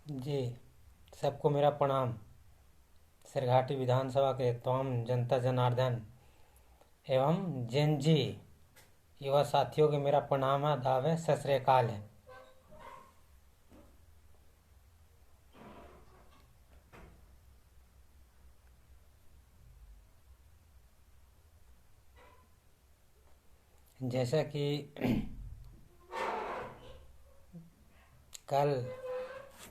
जी, सबको मेरा प्रणाम। सिरघाटी विधानसभा के तमाम जनता जनार्दन एवं जैन जी युवा साथियों के मेरा प्रणाम है, आदाब है, सत श्री अकाल है। जैसा कि कल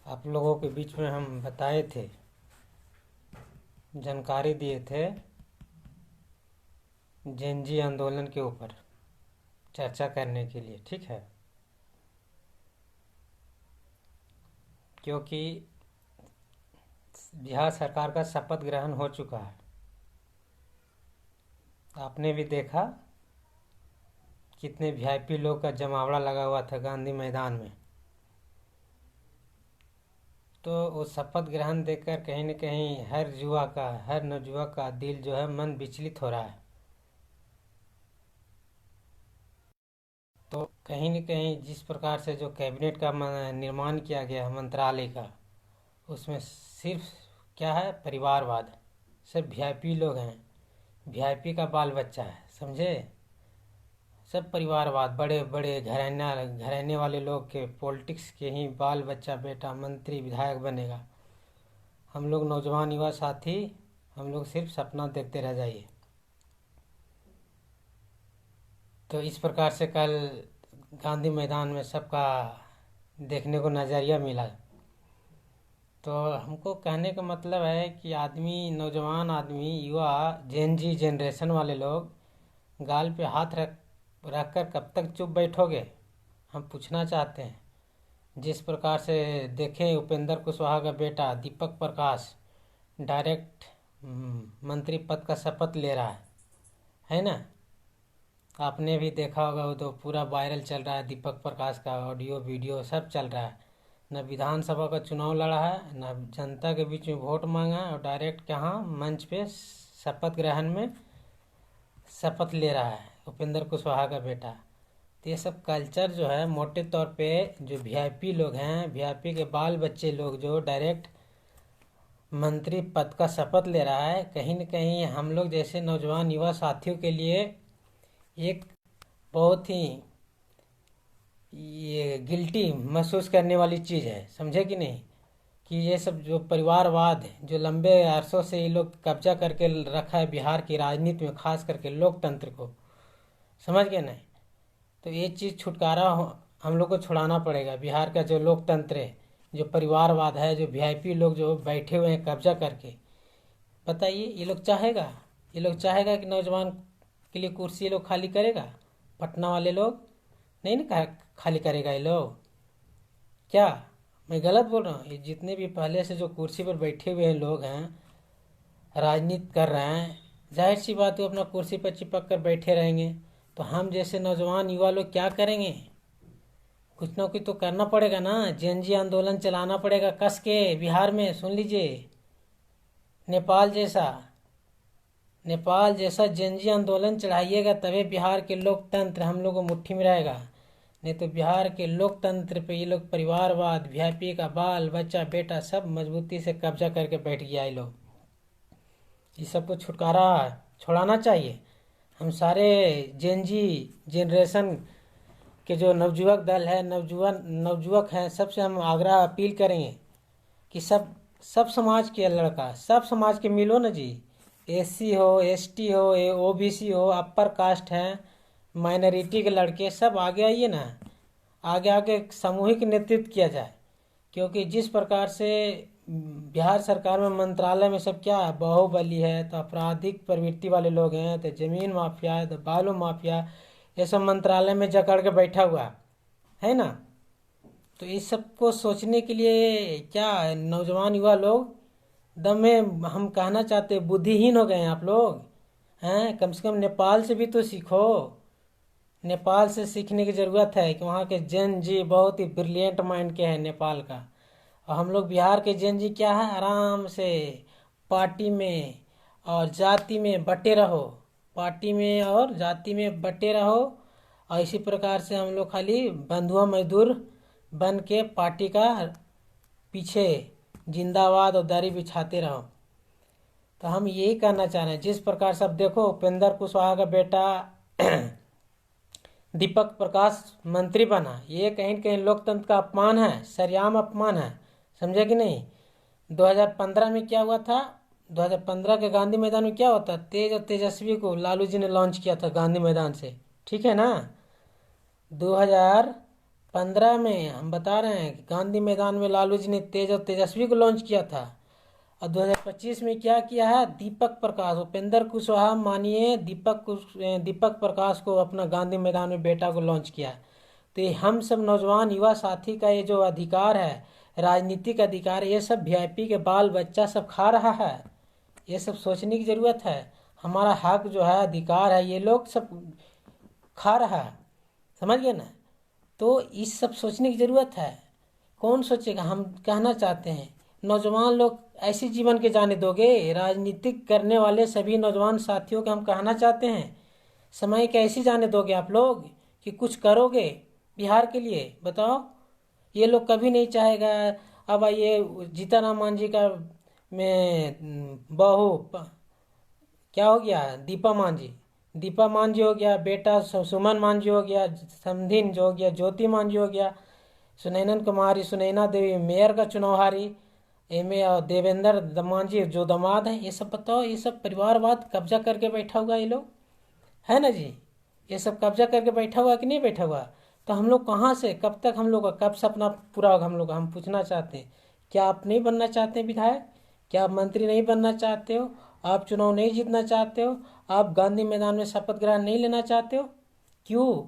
आप लोगों के बीच में हम बताए थे, जानकारी दिए थे जैन जी आंदोलन के ऊपर चर्चा करने के लिए, ठीक है। क्योंकि बिहार सरकार का शपथ ग्रहण हो चुका है। आपने भी देखा कितने वीआईपी लोग का जमावड़ा लगा हुआ था गांधी मैदान में। तो वो शपथ ग्रहण देखकर कहीं न कहीं हर नवयुवक का दिल जो है, मन विचलित हो रहा है। तो कहीं न कहीं जिस प्रकार से जो कैबिनेट का निर्माण किया गया है मंत्रालय का, उसमें सिर्फ क्या है, परिवारवाद। सब वीआईपी लोग हैं, वीआईपी का बाल बच्चा है, समझे। सब परिवारवाद, बड़े बड़े घराने वाले लोग के पॉलिटिक्स के ही बाल बच्चा बेटा मंत्री विधायक बनेगा। हम लोग नौजवान युवा साथी, हम लोग सिर्फ सपना देखते रह जाइए। तो इस प्रकार से कल गांधी मैदान में सबका देखने को नज़रिया मिला। तो हमको कहने का मतलब है कि आदमी, नौजवान आदमी, युवा, जेन जी जनरेशन वाले लोग गाल पे हाथ रख कर कब तक चुप बैठोगे, हम पूछना चाहते हैं। जिस प्रकार से देखें, उपेंद्र कुशवाहा का बेटा दीपक प्रकाश डायरेक्ट मंत्री पद का शपथ ले रहा है ना। आपने भी देखा होगा, वो तो पूरा वायरल चल रहा है, दीपक प्रकाश का ऑडियो वीडियो सब चल रहा है। न विधानसभा का चुनाव लड़ा है, न जनता के बीच में वोट मांगा है, और डायरेक्ट यहाँ मंच पे शपथ ग्रहण में शपथ ले रहा है उपेंद्र कुशवाहा का बेटा। तो ये सब कल्चर जो है, मोटे तौर पे जो वीआईपी लोग हैं, वीआईपी के बाल बच्चे लोग जो डायरेक्ट मंत्री पद का शपथ ले रहा है, कहीं न कहीं हम लोग जैसे नौजवान युवा साथियों के लिए एक बहुत ही ये गिल्टी महसूस करने वाली चीज़ है, समझे कि नहीं। कि ये सब जो परिवारवाद है, जो लंबे अरसों से ये लोग कब्जा करके रखा है बिहार की राजनीति में, खास करके लोकतंत्र को, समझ गए नहीं। तो ये चीज़ हम लोग को छुड़ाना पड़ेगा। बिहार का जो लोकतंत्र है, जो परिवारवाद है, जो वीआईपी लोग जो बैठे हुए हैं कब्जा करके, बताइए ये लोग चाहेगा कि नौजवान के लिए कुर्सी ये लोग खाली करेगा? पटना वाले लोग नहीं ना खाली करेगा ये लोग, क्या मैं गलत बोल रहा हूँ? ये जितने भी पहले से जो कुर्सी पर बैठे हुए हैं लोग हैं, राजनीति कर रहे हैं, जाहिर सी बात है अपना कुर्सी पर चिपक कर बैठे रहेंगे। तो हम जैसे नौजवान युवा लोग क्या करेंगे? कुछ ना कुछ तो करना पड़ेगा ना। जेएनजी आंदोलन चलाना पड़ेगा कस के बिहार में। सुन लीजिए, नेपाल जैसा नेपाल जैसा जेएनजी आंदोलन चढ़ाइएगा, तभी बिहार के लोकतंत्र हम लोग को मुट्ठी में रहेगा। नहीं तो बिहार के लोकतंत्र पे ये लोग परिवारवाद, वीआईपी का बाल बच्चा बेटा सब मजबूती से कब्जा करके बैठ गया। ये लोग ये सबको छुड़ाना चाहिए। हम सारे जेएनजी जनरेशन के जो नवयुवक दल है, नवयुवक हैं, सबसे हम आग्रह अपील करेंगे कि सब समाज के लड़का, सब समाज के मिलो ना जी। एससी हो, एसटी हो, ओबीसी हो, अपर कास्ट है, माइनॉरिटी के लड़के सब आगे आइए ना। आगे आगे सामूहिक नेतृत्व किया जाए। क्योंकि जिस प्रकार से बिहार सरकार में मंत्रालय में सब क्या है, बाहुबली है, तो आपराधिक प्रवृत्ति वाले लोग हैं, तो जमीन माफिया है, तो बालू माफिया, ये सब मंत्रालय में जकड़ के बैठा हुआ है ना। तो इस सब को सोचने के लिए क्या नौजवान युवा लोग दम में, हम कहना चाहते बुद्धिहीन हो गए हैं आप लोग हैं। कम से कम नेपाल से भी तो सीखो। नेपाल से सीखने की ज़रूरत है कि वहाँ के जैन जी बहुत ही ब्रिलियंट माइंड के हैं नेपाल का। और हम लोग बिहार के जैन जी क्या है, आराम से पार्टी में और जाति में बटे रहो, पार्टी में और जाति में बटे रहो। और इसी प्रकार से हम लोग खाली बंधुआ मजदूर बन के पार्टी का पीछे जिंदाबाद और दरी बिछाते रहो। तो हम यही कहना चाह रहे हैं, जिस प्रकार से अब देखो उपेंद्र कुशवाहा का बेटा दीपक प्रकाश मंत्री बना, ये कहीं न कहीं लोकतंत्र का अपमान है, सरेआम अपमान है, समझे कि नहीं। 2015 में क्या हुआ था, 2015 के गांधी मैदान में क्या होता, तेज और तेजस्वी को लालू जी ने लॉन्च किया था गांधी मैदान से, ठीक है ना। 2015 में हम बता रहे हैं कि गांधी मैदान में लालू जी ने तेज और तेजस्वी को लॉन्च किया था। और 2025 में क्या किया है, दीपक प्रकाश, उपेंद्र कुशवाहा मानिए दीपक प्रकाश को अपना गांधी मैदान में बेटा को लॉन्च किया। तो ये हम सब नौजवान युवा साथी का ये जो अधिकार है, राजनीतिक अधिकार, ये सब वीआईपी के बाल बच्चा सब खा रहा है। ये सब सोचने की ज़रूरत है। हमारा हक जो है, अधिकार है, ये लोग सब खा रहा है, समझ गए ना। तो इस सब सोचने की ज़रूरत है। कौन सोचेगा। हम कहना चाहते हैं नौजवान लोग ऐसे जीवन के जाने दोगे, राजनीतिक करने वाले सभी नौजवान साथियों को हम कहना चाहते हैं, समय कैसे जाने दोगे आप लोग कि कुछ करोगे बिहार के लिए, बताओ। ये लोग कभी नहीं चाहेगा। अब ये जीतन मांझी का में बहू क्या हो गया, दीपा मांझी हो गया, बेटा सुमन मांझी हो गया, समधिन जो हो गया ज्योति मांझी हो गया, सुनैना देवी मेयर का चुनाव हारी, देवेंद्र मांझी जो दामाद है। ये सब बताओ, ये सब परिवारवाद कब्जा करके बैठा हुआ ये लोग, है ना जी। ये सब कब्जा करके बैठा हुआ कि नहीं बैठा हुआ। तो हम लोग कहाँ से, कब तक हम लोग का कब सपना पूरा होगा हम लोग। हम पूछना चाहते हैं, क्या आप नहीं बनना चाहते हैं विधायक, क्या आप मंत्री नहीं बनना चाहते हो, आप चुनाव नहीं जीतना चाहते हो, आप गांधी मैदान में शपथ ग्रहण नहीं लेना चाहते हो, क्यों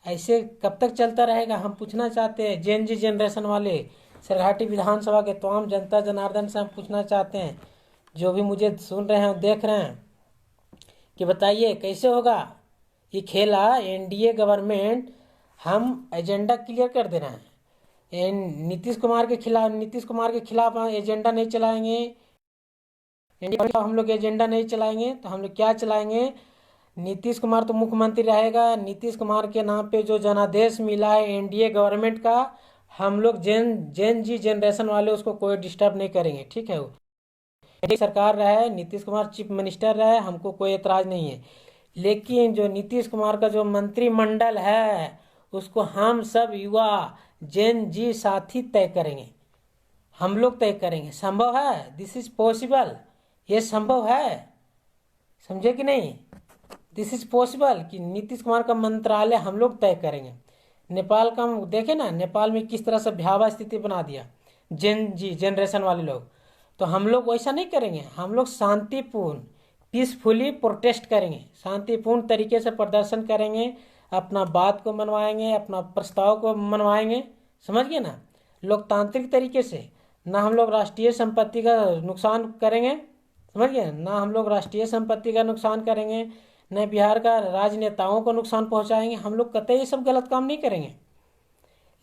ऐसे कब तक चलता रहेगा। हम पूछना चाहते हैं जेन जी जनरेशन वाले सरघाटी विधानसभा के तमाम जनता जनार्दन से हम पूछना चाहते हैं, जो भी मुझे सुन रहे हैं देख रहे हैं, कि बताइए कैसे होगा ये खेला। एनडीए गवर्नमेंट, हम एजेंडा क्लियर कर दे रहे हैं, नीतीश कुमार के खिलाफ एजेंडा नहीं चलाएंगे, हम लोग एजेंडा नहीं चलाएंगे तो हम लोग क्या चलाएंगे। नीतीश कुमार तो मुख्यमंत्री रहेगा, नीतीश कुमार के नाम पे जो जनादेश मिला है एनडीए गवर्नमेंट का, हम लोग जेन जी जनरेशन वाले उसको कोई डिस्टर्ब नहीं करेंगे, ठीक है। वो सरकार रहे, नीतीश कुमार चीफ मिनिस्टर रहे, हमको कोई एतराज नहीं है। लेकिन जो नीतीश कुमार का जो मंत्रिमंडल है उसको हम सब युवा जेन जी साथी तय करेंगे, हम लोग तय करेंगे। संभव है, दिस इज पॉसिबल, ये संभव है, समझे कि नहीं। दिस इज पॉसिबल कि नीतीश कुमार का मंत्रालय हम लोग तय करेंगे। नेपाल का हम देखें ना, नेपाल में किस तरह से भयावह स्थिति बना दिया जेन जी जनरेशन वाले लोग। तो हम लोग वैसा नहीं करेंगे, हम लोग शांतिपूर्ण पीसफुली प्रोटेस्ट करेंगे, शांतिपूर्ण तरीके से प्रदर्शन करेंगे, अपना बात को मनवाएंगे, अपना प्रस्ताव को मनवाएंगे, समझ गए ना, लोकतांत्रिक तरीके से। ना हम लोग राष्ट्रीय संपत्ति का नुकसान करेंगे, समझ गए ना, हम लोग राष्ट्रीय संपत्ति का नुकसान करेंगे, न बिहार का राजनेताओं को नुकसान पहुंचाएंगे। हम लोग कतई ये सब गलत काम नहीं करेंगे।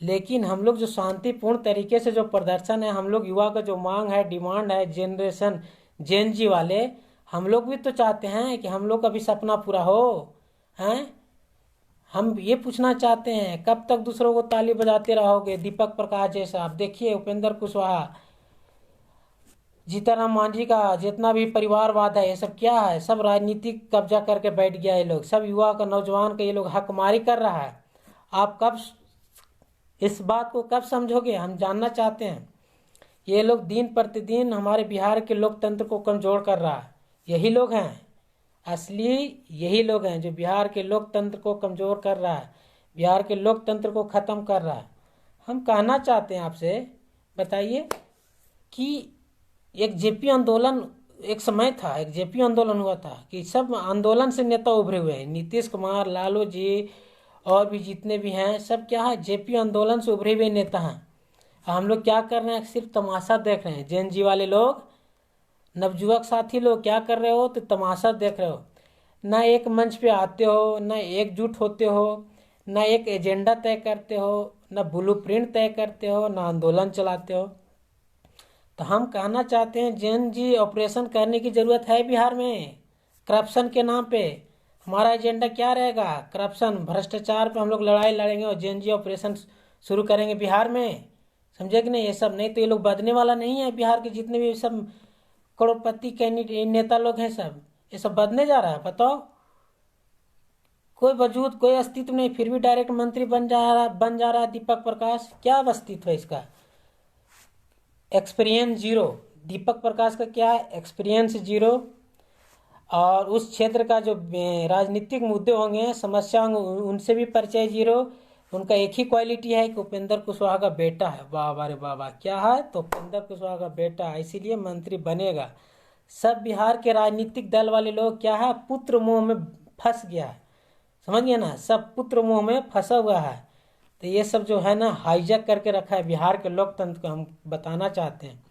लेकिन हम लोग जो शांतिपूर्ण तरीके से जो प्रदर्शन है, हम लोग युवा का जो मांग है, डिमांड है, जनरेशन जेन जी वाले, हम लोग भी तो चाहते हैं कि हम लोग का भी सपना पूरा हो, हैं। हम ये पूछना चाहते हैं, कब तक दूसरों को ताली बजाते रहोगे। दीपक प्रकाश जैसा, आप देखिए उपेंद्र कुशवाहा, जीतन मांझी का जितना भी परिवारवाद है, ये सब क्या है, सब राजनीतिक कब्जा करके बैठ गया ये लोग, सब युवा का नौजवान का ये लोग हकमारी कर रहा है। आप कब इस बात को कब समझोगे, हम जानना चाहते हैं। ये लोग दिन प्रतिदिन हमारे बिहार के लोकतंत्र को कमजोर कर रहा है। यही लोग हैं असली, यही लोग हैं जो बिहार के लोकतंत्र को कमजोर कर रहा है, बिहार के लोकतंत्र को खत्म कर रहा है। हम कहना चाहते हैं आपसे, बताइए कि एक जेपी आंदोलन, एक समय था, एक जेपी आंदोलन हुआ था कि सब आंदोलन से नेता उभरे हुए हैं, नीतीश कुमार, लालू जी और भी जितने भी हैं, सब क्या है, जेपी आंदोलन से उभरे हुए नेता हैं। हम लोग क्या कर रहे हैं, सिर्फ तमाशा देख रहे हैं। जेन जी वाले लोग, नवजुवक साथी लोग क्या कर रहे हो, तो तमाशा देख रहे हो। ना एक मंच पे आते हो, ना एकजुट होते हो, ना एक एजेंडा तय करते हो, ना ब्लूप्रिंट तय करते हो, ना आंदोलन चलाते हो। तो हम कहना चाहते हैं, जेन जी ऑपरेशन करने की ज़रूरत है बिहार में। करप्शन के नाम पे हमारा एजेंडा क्या रहेगा, करप्शन भ्रष्टाचार पे हम लोग लड़ाई लड़ेंगे और जेन जी ऑपरेशन शुरू करेंगे बिहार में, समझे कि नहीं। ये सब नहीं तो ये लोग बदलने वाला नहीं है। बिहार के जितने भी सब करोड़पति कैंडिडेट नेता लोग हैं सब, ये सब बदलने जा रहा है। बताओ, कोई वजूद कोई अस्तित्व नहीं, फिर भी डायरेक्ट मंत्री बन जा रहा है दीपक प्रकाश। क्या अस्तित्व है इसका? Experience zero. दीपक प्रकाश का क्या है? Experience zero. और उस क्षेत्र का जो राजनीतिक मुद्दे होंगे, समस्या होंगे, उनसे भी परिचय जीरो। उनका एक ही क्वालिटी है कि उपेंद्र कुशवाहा का बेटा है। वाह वाह रे वाह वाह, क्या है? तो उपेंद्र कुशवाहा का बेटा है, इसीलिए मंत्री बनेगा। सब बिहार के राजनीतिक दल वाले लोग क्या है, पुत्र मोह में फंस गया है। समझ गए ना, सब पुत्र मोह में फंसा हुआ है। तो ये सब जो है ना, हाईजैक करके रखा है बिहार के लोकतंत्र को। हम बताना चाहते हैं,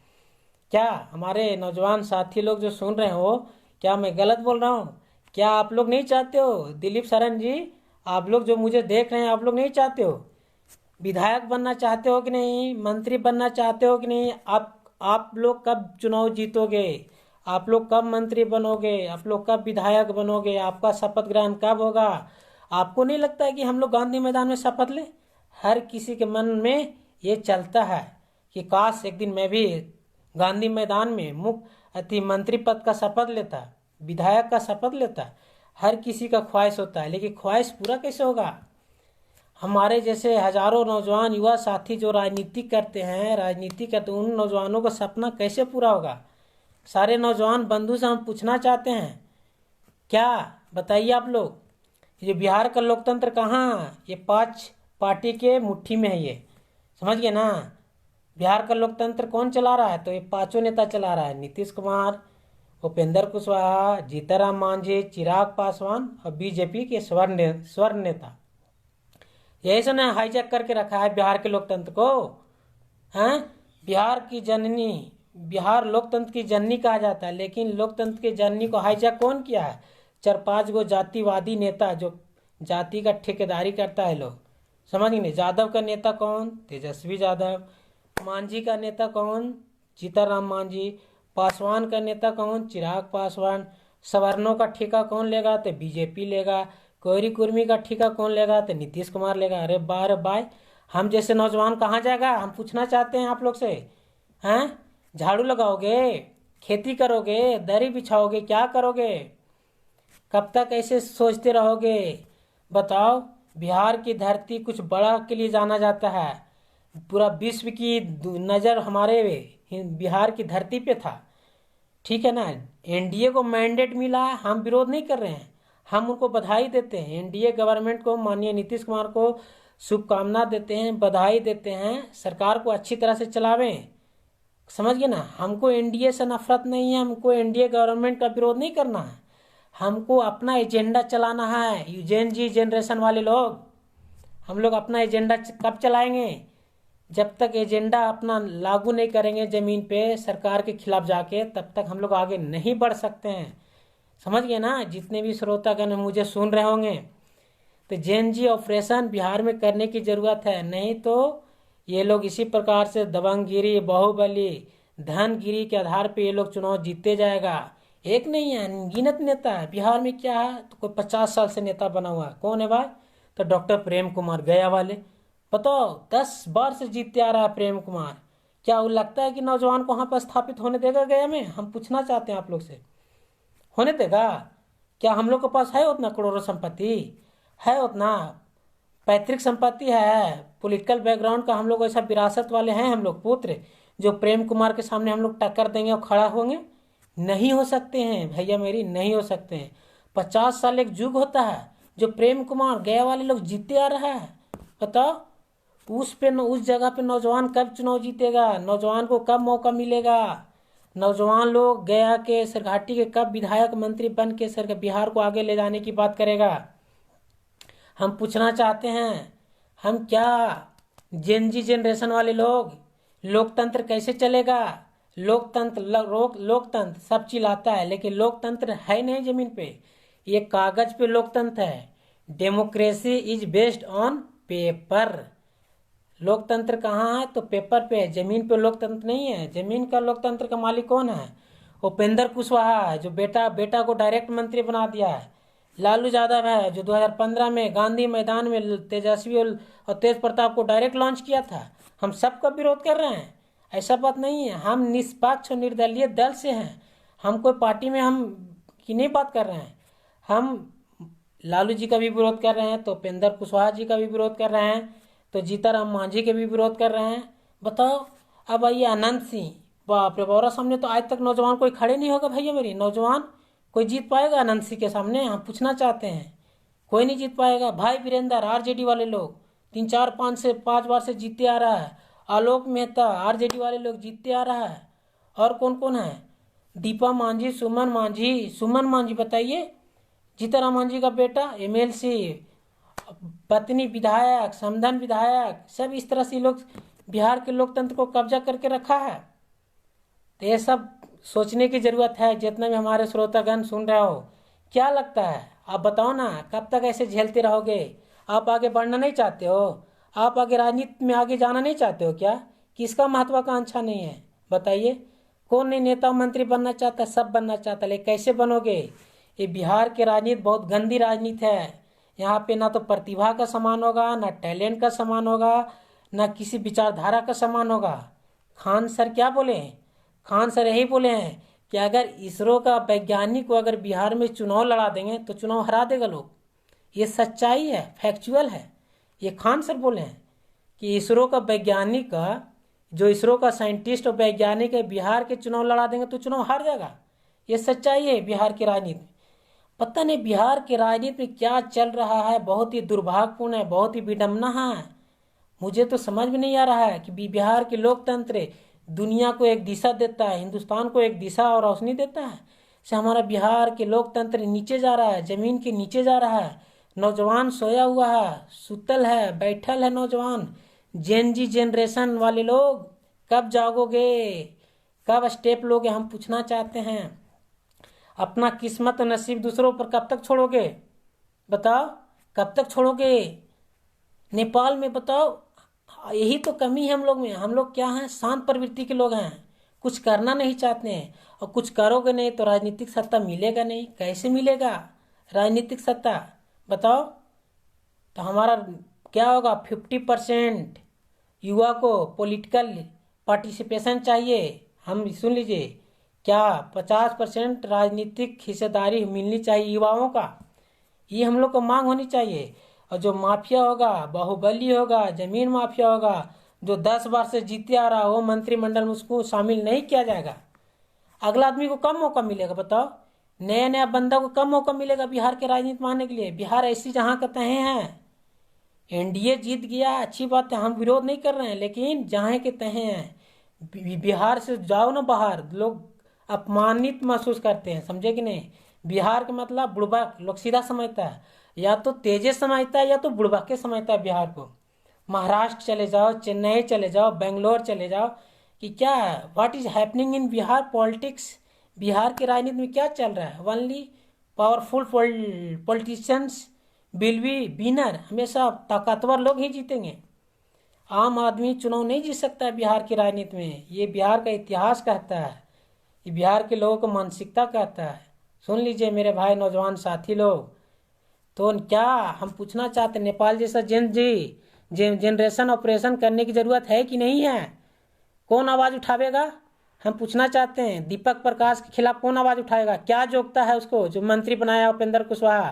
क्या हमारे नौजवान साथी लोग जो सुन रहे हो, क्या मैं गलत बोल रहा हूँ? क्या आप लोग नहीं चाहते हो? दिलीप सरन जी, आप लोग जो मुझे देख रहे हैं, आप लोग नहीं चाहते हो? विधायक बनना चाहते हो कि नहीं? मंत्री बनना चाहते हो कि नहीं? आप लोग कब चुनाव जीतोगे? आप लोग कब मंत्री बनोगे? आप लोग कब विधायक बनोगे? आपका शपथ ग्रहण कब होगा? आपको नहीं लगता है कि हम लोग गांधी मैदान में शपथ लें? हर किसी के मन में ये चलता है कि काश एक दिन मैं भी गांधी मैदान में मंत्री पद का शपथ लेता, विधायक का शपथ लेता। हर किसी का ख्वाहिश होता है, लेकिन ख्वाहिश पूरा कैसे होगा? हमारे जैसे हजारों नौजवान युवा साथी जो राजनीति करते हैं, उन नौजवानों का सपना कैसे पूरा होगा? सारे नौजवान बंधु से हम पूछना चाहते हैं, क्या बताइए आप लोग, ये बिहार का लोकतंत्र कहाँ? ये 5 पार्टी के मुट्ठी में है ये, समझ गए ना। बिहार का लोकतंत्र कौन चला रहा है? तो ये 5 नेता चला रहा है, नीतीश कुमार, उपेंद्र कुशवाहा, जीतनराम मांझी, चिराग पासवान और बीजेपी के स्वर्ण नेता। यही से ना हाईजैक करके रखा है बिहार के लोकतंत्र को। हैं? बिहार की जननी, बिहार लोकतंत्र की जननी कहा जाता है, लेकिन लोकतंत्र की जननी को हाईजैक कौन किया है? 4-5 गो जातिवादी नेता जो जाति का ठेकेदारी करता है लोग, समझ नहीं। यादव का नेता कौन? तेजस्वी यादव। मांझी का नेता कौन? जीतनराम मांझी। पासवान का नेता कौन? चिराग पासवान। सवर्णों का ठेका कौन लेगा? तो बीजेपी लेगा। कोयरी कुर्मी का ठेका कौन लेगा? तो नीतीश कुमार लेगा। अरे बाय, हम जैसे नौजवान कहाँ जाएगा? हम पूछना चाहते हैं आप लोग से। हैं? झाड़ू लगाओगे? खेती करोगे? दरी बिछाओगे? क्या करोगे? कब तक ऐसे सोचते रहोगे? बताओ। बिहार की धरती कुछ बड़ा के लिए जाना जाता है। पूरा विश्व की नज़र हमारे बिहार की धरती पे था, ठीक है ना। एनडीए को मैंडेट मिला, हम विरोध नहीं कर रहे हैं, हम उनको बधाई देते हैं। एनडीए गवर्नमेंट को, माननीय नीतीश कुमार को शुभकामना देते हैं, बधाई देते हैं। सरकार को अच्छी तरह से चलावें, समझ गए ना। हमको एनडीए से नफरत नहीं है, हमको एनडीए गवर्नमेंट का विरोध नहीं करना है, हमको अपना एजेंडा चलाना है। यूजेन जी जनरेशन वाले लोग, हम लोग अपना एजेंडा कब चलाएंगे? जब तक एजेंडा अपना लागू नहीं करेंगे ज़मीन पे सरकार के खिलाफ जाके, तब तक हम लोग आगे नहीं बढ़ सकते हैं, समझ गए ना। जितने भी श्रोतागण मुझे सुन रहे होंगे, तो जेएनजी ऑपरेशन बिहार में करने की ज़रूरत है, नहीं तो ये लोग इसी प्रकार से दबंगगिरी, बाहुबली, धनगिरी के आधार पे ये लोग चुनाव जीते जाएगा। एक नहीं है, अनगिनत नेता है बिहार में। क्या है? तो कोई 50 साल से नेता बना हुआ है, कौन है भाई? तो डॉक्टर प्रेम कुमार, गया वाले। बताओ, 10 बार से जीतते आ रहा है प्रेम कुमार। क्या वो लगता है कि नौजवान को वहाँ पर स्थापित होने देगा गया में? हम पूछना चाहते हैं आप लोग से, होने देगा? क्या हम लोग के पास है उतना करोड़ों संपत्ति? है उतना पैतृक संपत्ति है? पॉलिटिकल बैकग्राउंड का हम लोग ऐसा विरासत वाले हैं हम लोग पुत्र, जो प्रेम कुमार के सामने हम लोग टक्कर देंगे और खड़ा होंगे? नहीं हो सकते हैं भैया मेरी, नहीं हो सकते हैं। 50 साल एक युग होता है, जो प्रेम कुमार गया वाले लोग जीते आ रहा है। बताओ, उस जगह पे नौजवान कब चुनाव जीतेगा? नौजवान को कब मौका मिलेगा? नौजवान लोग गया के सरघाटी के कब विधायक मंत्री बन के बिहार को आगे ले जाने की बात करेगा? हम पूछना चाहते हैं, हम क्या जेनजी जनरेशन वाले लोग, लोकतंत्र कैसे चलेगा? लोकतंत्र सब चिल्लाता है, लेकिन लोकतंत्र है नहीं जमीन पे, ये कागज पे लोकतंत्र है। Democracy is based on paper. लोकतंत्र कहाँ है? तो पेपर पे है, जमीन पे लोकतंत्र नहीं है। जमीन का लोकतंत्र का मालिक कौन है? उपेंद्र कुशवाहा है, जो बेटा को डायरेक्ट मंत्री बना दिया है। लालू यादव है जो 2015 में गांधी मैदान में तेजस्वी और तेज प्रताप को डायरेक्ट लॉन्च किया था। हम सबका विरोध कर रहे हैं, ऐसा बात नहीं है। हम निष्पक्ष और निर्दलीय दल से हैं, हम कोई पार्टी में हम की नहीं बात कर रहे हैं। हम लालू जी का भी विरोध कर रहे हैं, तो उपेंद्र कुशवाहा जी का भी विरोध कर रहे हैं, तो जीताराम मांझी के भी विरोध कर रहे हैं। बताओ, अब आइए अनंत सिंह, बाप रे, बौरा सामने तो आज तक नौजवान कोई खड़े नहीं होगा भैया मेरी। नौजवान कोई जीत पाएगा अनंत सिंह के सामने? हम पूछना चाहते हैं, कोई नहीं जीत पाएगा। भाई वीरेंद्र, आरजेडी वाले लोग 3 4 5 बार से जीतते आ रहा है। आलोक मेहता, आरजेडी वाले लोग जीतते आ रहा है। और कौन कौन है? दीपा मांझी, सुमन मांझी बताइए, जीताराम मांझी का बेटा एमएलसी, पत्नी विधायक, समधन विधायक, सब इस तरह से लोग बिहार के लोकतंत्र को कब्जा करके रखा है। तो ये सब सोचने की जरूरत है। जितना भी हमारे श्रोतागण सुन रहे हो, क्या लगता है? आप बताओ ना, कब तक ऐसे झेलते रहोगे? आप आगे बढ़ना नहीं चाहते हो? आप आगे राजनीति में आगे जाना नहीं चाहते हो क्या? किसका महत्वाकांक्षा नहीं है बताइए? कौन नहीं नेता मंत्री बनना चाहता? सब बनना चाहता, लेकिन कैसे बनोगे? ये बिहार की राजनीति बहुत गंदी राजनीति है। यहाँ पे ना तो प्रतिभा का समान होगा, ना टैलेंट का समान होगा, ना किसी विचारधारा का समान होगा। खान सर क्या बोले हैं? खान सर यही बोले हैं कि अगर इसरो का वैज्ञानिक को अगर बिहार में चुनाव लड़ा देंगे तो चुनाव हरा देगा लोग। ये सच्चाई है, फैक्चुअल है। ये खान सर बोले हैं कि इसरो का वैज्ञानिक का, जो इसरो का साइंटिस्ट और वैज्ञानिक है, बिहार के चुनाव लड़ा देंगे तो चुनाव हार जाएगा। ये सच्चाई है बिहार की राजनीति में। पता नहीं बिहार की राजनीति में क्या चल रहा है, बहुत ही दुर्भाग्यपूर्ण है, बहुत ही विडम्बना है। मुझे तो समझ में नहीं आ रहा है कि बिहार के लोकतंत्र दुनिया को एक दिशा देता है, हिंदुस्तान को एक दिशा और रोशनी देता है, से हमारा बिहार के लोकतंत्र नीचे जा रहा है, जमीन के नीचे जा रहा है। नौजवान सोया हुआ है, सुतल है, बैठल है नौजवान। जेन जी जनरेशन वाले लोग कब जागोगे, कब स्टेप लोगे? हम पूछना चाहते हैं। अपना किस्मत और नसीब दूसरों पर कब तक छोड़ोगे? बताओ, कब तक छोड़ोगे? नेपाल में बताओ, यही तो कमी है हम लोग में। हम लोग क्या हैं? शांत प्रवृत्ति के लोग हैं, कुछ करना नहीं चाहते हैं। और कुछ करोगे नहीं तो राजनीतिक सत्ता मिलेगा नहीं। कैसे मिलेगा राजनीतिक सत्ता? बताओ। तो हमारा क्या होगा? 50% युवा को पॉलिटिकल पार्टिसिपेशन चाहिए। हम सुन लीजिए, क्या 50% राजनीतिक हिस्सेदारी मिलनी चाहिए युवाओं का। ये हम लोग को मांग होनी चाहिए। और जो माफिया होगा, बाहुबली होगा, जमीन माफिया होगा, जो 10 बार से जीते आ रहा हो मंत्रिमंडल में, उसको शामिल नहीं किया जाएगा। अगला आदमी को कम मौका मिलेगा। बताओ, नया नया बंदा को कम मौका मिलेगा बिहार के राजनीति में आने के लिए। बिहार ऐसी जहाँ का तहे हैं। एनडीए जीत गया, अच्छी बात है, हम विरोध नहीं कर रहे हैं, लेकिन जहाँ के तहे हैं। बिहार से जाओ ना बाहर, लोग अपमानित महसूस करते हैं, समझे कि नहीं? बिहार का मतलब बुड़बक लोग सीधा समझता है, या तो तेजे समझता है या तो बुड़बक समझता है बिहार को। महाराष्ट्र चले जाओ, चेन्नई चले जाओ, बेंगलोर चले जाओ, कि क्या है, what is happening in Bihar politics. Bihar की राजनीति में क्या चल रहा है? Only powerful politicians will be winner. हमेशा ताकतवर लोग ही जीतेंगे। आम आदमी चुनाव नहीं जीत सकता है बिहार की राजनीति में। ये बिहार का इतिहास कहता है, ये बिहार के लोगों को मानसिकता कहता है। सुन लीजिए मेरे भाई नौजवान साथी लोग, तो क्या हम पूछना चाहते हैं, नेपाल जैसा जनरेशन ऑपरेशन करने की जरूरत है कि नहीं है? कौन आवाज उठावेगा? हम पूछना चाहते हैं, दीपक प्रकाश के खिलाफ कौन आवाज उठाएगा? क्या योग्यता है उसको जो मंत्री बनाया उपेंद्र कुशवाहा?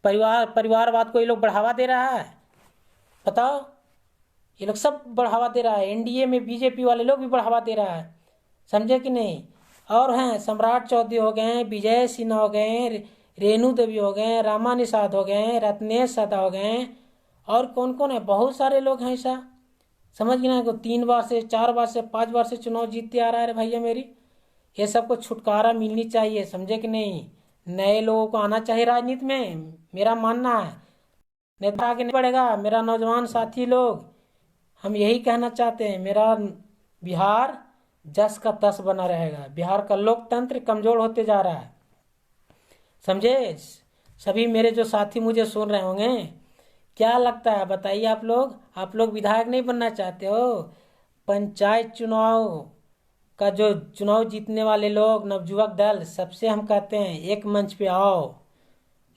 परिवारवाद को ये लोग बढ़ावा दे रहा है। बताओ, ये लोग सब बढ़ावा दे रहा है। एनडीए में बीजेपी वाले लोग भी बढ़ावा दे रहा है, समझे कि नहीं? और हैं सम्राट चौधरी हो गए, विजय सिन्हा हो गए, रेणु देवी हो गए, रामा निषाद हो गए, रत्नेश सदा हो गए, और कौन कौन है? बहुत सारे लोग हैं ऐसा, समझ गए ना? को 3 बार से 4 बार से 5 बार से चुनाव जीतते आ रहा है भैया मेरी। ये सबको छुटकारा मिलनी चाहिए, समझे कि नहीं? नए लोगों को आना चाहिए राजनीति में, मेरा मानना है। नेता आगे नहीं बढ़ेगा। मेरा नौजवान साथी लोग, हम यही कहना चाहते हैं, मेरा बिहार जस का तस बना रहेगा। बिहार का लोकतंत्र कमजोर होते जा रहा है, समझे? सभी मेरे जो साथी मुझे सुन रहे होंगे, क्या लगता है बताइए? आप लोग विधायक नहीं बनना चाहते हो? पंचायत चुनाव का जो चुनाव जीतने वाले लोग, नवयुवक दल, सबसे हम कहते हैं एक मंच पे आओ,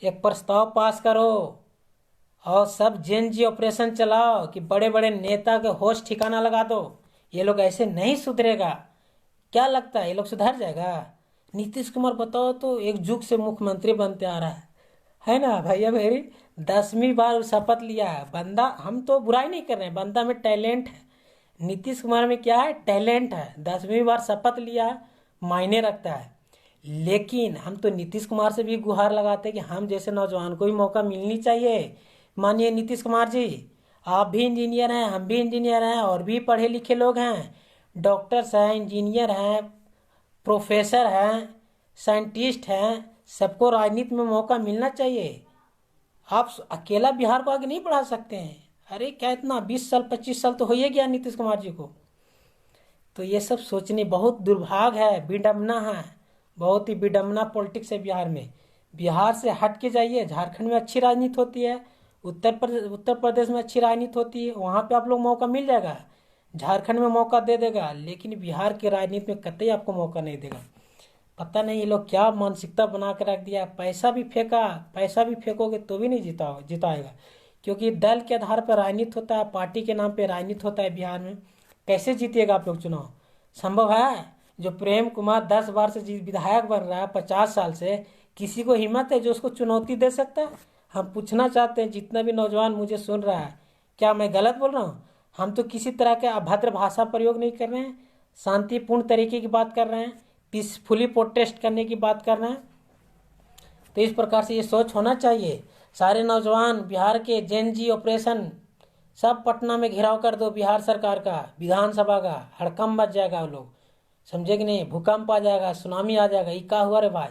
एक प्रस्ताव पास करो और सब जेन जी ऑपरेशन चलाओ कि बड़े बड़े नेता के होश ठिकाना लगा दो। ये लोग ऐसे नहीं सुधरेगा। क्या लगता है ये लोग सुधर जाएगा? नीतीश कुमार बताओ तो एक जुग से मुख्यमंत्री बनते आ रहा है ना भैया मेरी? 10वीं बार शपथ लिया है बंदा। हम तो बुराई नहीं कर रहे हैं, बंदा में टैलेंट है। नीतीश कुमार में क्या है? टैलेंट है। 10वीं बार शपथ लिया है, मायने रखता है। लेकिन हम तो नीतीश कुमार से भी गुहार लगाते हैं कि हम जैसे नौजवान को भी मौका मिलनी चाहिए। मानिए नीतीश कुमार जी, आप भी इंजीनियर हैं, हम भी इंजीनियर हैं, और भी पढ़े लिखे लोग हैं, डॉक्टर्स हैं, इंजीनियर हैं, प्रोफेसर हैं, साइंटिस्ट हैं, सबको राजनीति में मौका मिलना चाहिए। आप अकेला बिहार को आगे नहीं बढ़ा सकते हैं। अरे क्या इतना 20 साल 25 साल तो हो ही गया नीतीश कुमार जी को। तो ये सब सोचने बहुत दुर्भाग्य है, विडम्बना है, बहुत ही विडम्बना पॉलिटिक्स है बिहार में। बिहार से हट के जाइए, झारखंड में अच्छी राजनीति होती है, उत्तर प्रदेश में अच्छी राजनीति होती है, वहाँ पे आप लोग मौका मिल जाएगा। झारखंड में मौका दे देगा, लेकिन बिहार की राजनीति में कतई आपको मौका नहीं देगा। पता नहीं ये लोग क्या मानसिकता बना के रख दिया। पैसा भी फेंका, पैसा भी फेंकोगे तो भी नहीं जिताएगा, क्योंकि दल के आधार पर राजनीति होता है, पार्टी के नाम पे राजनीति होता है बिहार में। कैसे जीतिएगा आप लोग चुनाव? संभव है? जो प्रेम कुमार 10 बार से विधायक बन रहा है 50 साल से, किसी को हिम्मत है जो उसको चुनौती दे सकता है? हम पूछना चाहते हैं, जितना भी नौजवान मुझे सुन रहा है, क्या मैं गलत बोल रहा हूँ? हम तो किसी तरह के अभद्र भाषा प्रयोग नहीं कर रहे हैं, शांतिपूर्ण तरीके की बात कर रहे हैं, पीसफुली प्रोटेस्ट करने की बात कर रहे हैं। तो इस प्रकार से ये सोच होना चाहिए। सारे नौजवान बिहार के जेन जी ऑपरेशन सब पटना में घेराव कर दो, बिहार सरकार का, विधानसभा का, हड़कंप मच जाएगा वो लोग। समझे कि नहीं? भूकंप आ जाएगा, सुनामी आ जाएगा। ये क्या हुआ रे भाई?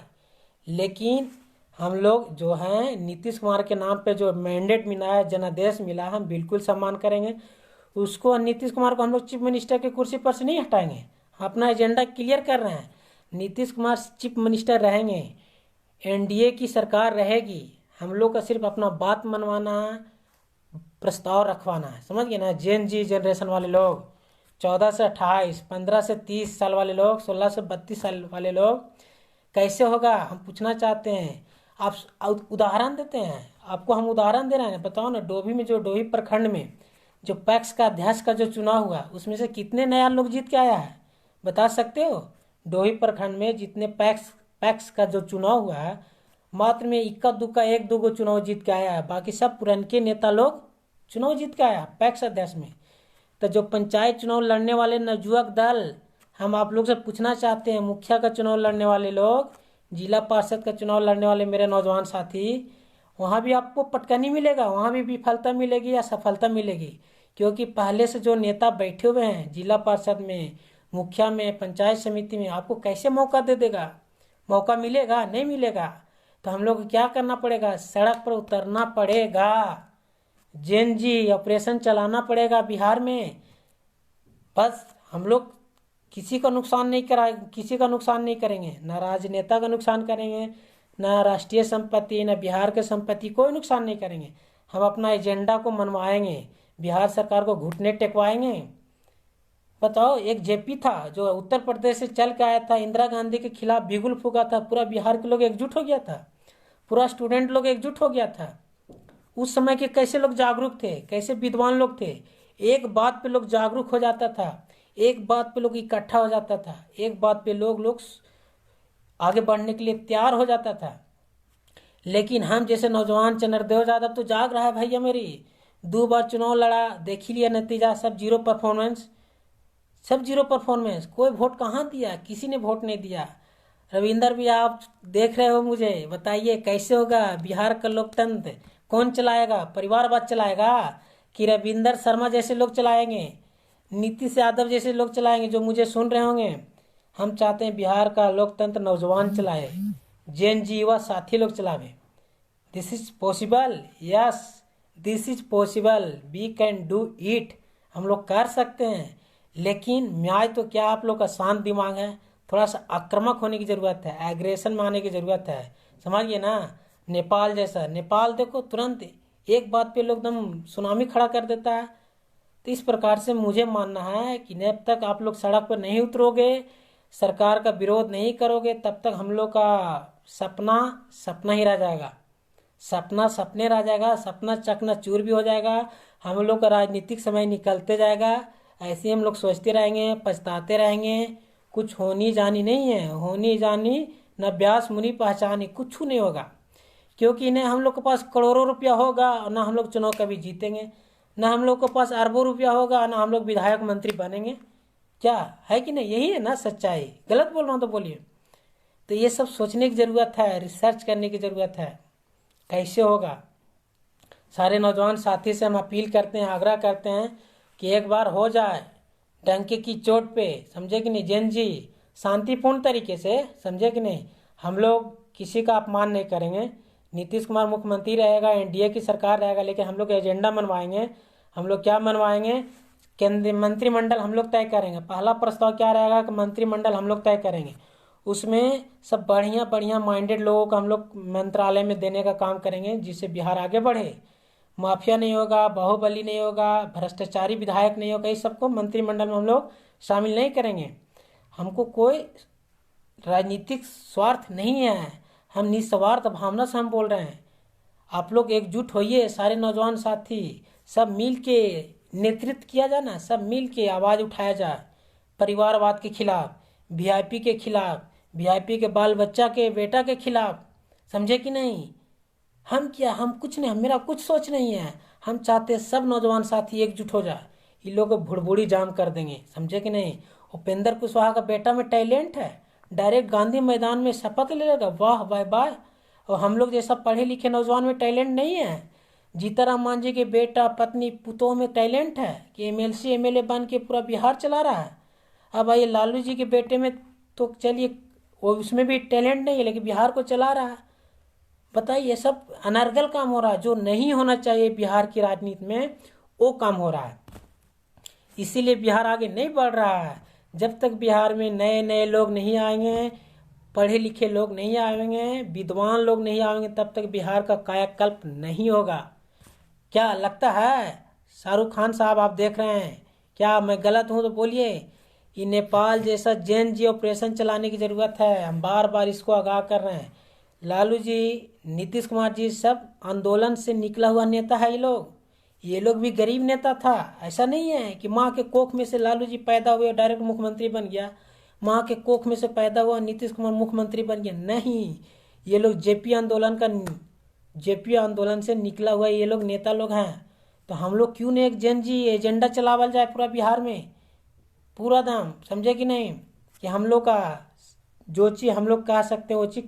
लेकिन हम लोग जो हैं, नीतीश कुमार के नाम पे जो मैंडेट मिला है, जनादेश मिला, हम बिल्कुल सम्मान करेंगे उसको। नीतीश कुमार को हम लोग चीफ मिनिस्टर की कुर्सी पर से नहीं हटाएंगे। अपना एजेंडा क्लियर कर रहे हैं, नीतीश कुमार चीफ मिनिस्टर रहेंगे, एनडीए की सरकार रहेगी। हम लोग का सिर्फ अपना बात मनवाना है, प्रस्ताव रखवाना है। समझ गए ना? जेन जी जनरेशन वाले लोग, 14 से 28, 15 से 30 साल वाले लोग, 16 से 32 साल वाले लोग, कैसे होगा हम पूछना चाहते हैं। आप उदाहरण देते हैं, आपको हम उदाहरण दे रहे हैं। बताओ ना, डोभी में, जो डोभी प्रखंड में जो पैक्स का अध्यक्ष का जो चुनाव हुआ, उसमें से कितने नया लोग जीत के आया है? बता सकते हो? डोभी प्रखंड में जितने पैक्स का जो चुनाव हुआ है, मात्र में इक्का दुक्का 1-2 चुनाव जीत के आया है, बाकी सब पुरनके नेता लोग चुनाव जीत के आया पैक्स अध्यक्ष में। तो जो पंचायत चुनाव लड़ने वाले नवयुवक दल, हम आप लोग से पूछना चाहते हैं, मुखिया का चुनाव लड़ने वाले लोग, जिला पार्षद का चुनाव लड़ने वाले मेरे नौजवान साथी, वहाँ भी आपको पटकनी मिलेगा, वहाँ भी विफलता मिलेगी या सफलता मिलेगी। क्योंकि पहले से जो नेता बैठे हुए हैं जिला पार्षद में, मुखिया में, पंचायत समिति में, आपको कैसे मौका दे देगा? मौका मिलेगा? नहीं मिलेगा। तो हम लोग को क्या करना पड़ेगा? सड़क पर उतरना पड़ेगा, जेन जी ऑपरेशन चलाना पड़ेगा बिहार में। बस हम लोग किसी का नुकसान नहीं करेंगे, ना राजनेता का नुकसान करेंगे, ना राष्ट्रीय संपत्ति, ना बिहार के संपत्ति, कोई नुकसान नहीं करेंगे। हम अपना एजेंडा को मनवाएंगे, बिहार सरकार को घुटने टेकवाएंगे। बताओ, एक जेपी था जो उत्तर प्रदेश से चल के आया था, इंदिरा गांधी के खिलाफ बिगुल फूका था, पूरा बिहार के लोग एकजुट हो गया था, पूरा स्टूडेंट लोग एकजुट हो गया था। उस समय के कैसे लोग जागरूक थे, कैसे विद्वान लोग थे। एक बात पे लोग जागरूक हो जाता था, एक बात पे लोग इकट्ठा हो जाता था, एक बात पे लोग आगे बढ़ने के लिए तैयार हो जाता था। लेकिन हम जैसे नौजवान चंद्रदेव यादव तो जाग रहा है भैया मेरी, 2 बार चुनाव लड़ा, देख ही लिया नतीजा, सब जीरो परफॉर्मेंस। कोई वोट कहाँ दिया? किसी ने वोट नहीं दिया। रविंदर भी आप देख रहे हो, मुझे बताइए कैसे होगा बिहार का लोकतंत्र? कौन चलाएगा? परिवारवाद चलाएगा कि रविंदर शर्मा जैसे लोग चलाएंगे, नीतीश यादव जैसे लोग चलाएंगे जो मुझे सुन रहे होंगे? हम चाहते हैं बिहार का लोकतंत्र नौजवान चलाए, जेन जी युवा साथी लोग चलावे। This is possible, yes this is possible, we can do it. हम लोग कर सकते हैं। लेकिन न्याय तो क्या, आप लोग का शांत दिमाग है, थोड़ा सा आक्रामक होने की ज़रूरत है, एग्रेशन में आने की ज़रूरत है। समझिए ना? नेपाल जैसा, नेपाल देखो तुरंत एक बात पे लोग एकदम सुनामी खड़ा कर देता है। तो इस प्रकार से मुझे मानना है कि जब तक आप लोग सड़क पर नहीं उतरोगे, सरकार का विरोध नहीं करोगे, तब तक हम लोग का सपना ही रह जाएगा। सपना सपने रह जाएगा, सपना चकनाचूर भी हो जाएगा। हम लोग का राजनीतिक समय निकलते जाएगा, ऐसे हम लोग सोचते रहेंगे, पछताते रहेंगे। कुछ होनी जानी नहीं है, होनी जानी न व्यास मुनि पहचानी, कुछ नहीं होगा। क्योंकि न हम लोग के पास करोड़ों रुपया होगा, न हम लोग चुनाव कभी जीतेंगे, न हम लोग के पास अरबों रुपया होगा, न हम लोग विधायक मंत्री बनेंगे। क्या है कि नहीं? यही है ना सच्चाई? गलत बोल रहा हूँ तो बोलिए। तो ये सब सोचने की ज़रूरत है, रिसर्च करने की ज़रूरत है, कैसे होगा। सारे नौजवान साथी से हम अपील करते हैं, आग्रह करते हैं कि एक बार हो जाए डंके की चोट पे, समझे कि नहीं? जैन जी, शांतिपूर्ण तरीके से, समझे कि नहीं? हम लोग किसी का अपमान नहीं करेंगे। नीतीश कुमार मुख्यमंत्री रहेगा, एनडीए की सरकार रहेगा, लेकिन हम लोग एजेंडा मनवाएंगे। हम लोग क्या मनवाएंगे? केंद्रीय मंत्रिमंडल हम लोग तय करेंगे। पहला प्रस्ताव क्या रहेगा कि मंत्रिमंडल हम लोग तय करेंगे, उसमें सब बढ़िया बढ़िया माइंडेड लोगों को हम लोग मंत्रालय में देने का काम करेंगे, जिससे बिहार आगे बढ़े। माफिया नहीं होगा, बाहुबली नहीं होगा, भ्रष्टाचारी विधायक नहीं होगा, इस सबको मंत्रिमंडल में हम लोग शामिल नहीं करेंगे। हमको कोई राजनीतिक स्वार्थ नहीं है, हम निस्वार्थ भावना से हम बोल रहे हैं। आप लोग एकजुट होइए, सारे नौजवान साथी, सब मिल के नेतृत्व किया जाए ना, सब मिल के आवाज़ उठाया जाए परिवारवाद के खिलाफ, वीआईपी के खिलाफ, वीआईपी के बाल बच्चा के बेटा के खिलाफ, समझे कि नहीं? हम क्या, हम कुछ नहीं, मेरा कुछ सोच नहीं है। हम चाहते सब नौजवान साथी एकजुट हो जाए, इन लोगों को भुड़बुड़ी जाम कर देंगे, समझे कि नहीं? उपेंद्र कुशवाहा का बेटा में टैलेंट है, डायरेक्ट गांधी मैदान में शपथ ले लेगा, वाह बाय बाय। और हम लोग जैसा पढ़े लिखे नौजवान में टैलेंट नहीं है। जीताराम मांझी के बेटा पत्नी पुतों में टैलेंट है कि एमएलसी एमएलए बन के पूरा बिहार चला रहा है। अब आइए लालू जी के बेटे में तो चलिए वो, उसमें भी टैलेंट नहीं है, लेकिन बिहार को चला रहा है। बताइए, ये सब अनर्गल काम हो रहा है, जो नहीं होना चाहिए बिहार की राजनीति में, वो काम हो रहा है। इसीलिए बिहार आगे नहीं बढ़ रहा है। जब तक बिहार में नए नए लोग नहीं आएंगे, पढ़े लिखे लोग नहीं आएंगे, विद्वान लोग नहीं आएंगे, तब तक बिहार का कायाकल्प नहीं होगा। क्या लगता है? शाहरुख खान साहब आप देख रहे हैं, क्या मैं गलत हूं तो बोलिए। ये नेपाल जैसा जैन जी ऑपरेशन चलाने की ज़रूरत है, हम बार बार इसको आगाह कर रहे हैं। लालू जी, नीतीश कुमार जी सब आंदोलन से निकला हुआ नेता है। ये लोग भी गरीब नेता था। ऐसा नहीं है कि माँ के कोख में से लालू जी पैदा हुए डायरेक्ट मुख्यमंत्री बन गया, माँ के कोख में से पैदा हुआ नीतीश कुमार मुख्यमंत्री बन गया, नहीं। ये लोग जेपी आंदोलन से निकला हुआ ये लोग नेता लोग हैं। तो हम लोग क्यों नहीं एक जैन जी एजेंडा चलावल जाए पूरा बिहार में, पूरा दाम, समझे कि नहीं? कि हम लोग का जो चीज़ हम लोग कह सकते हैं वो चीज़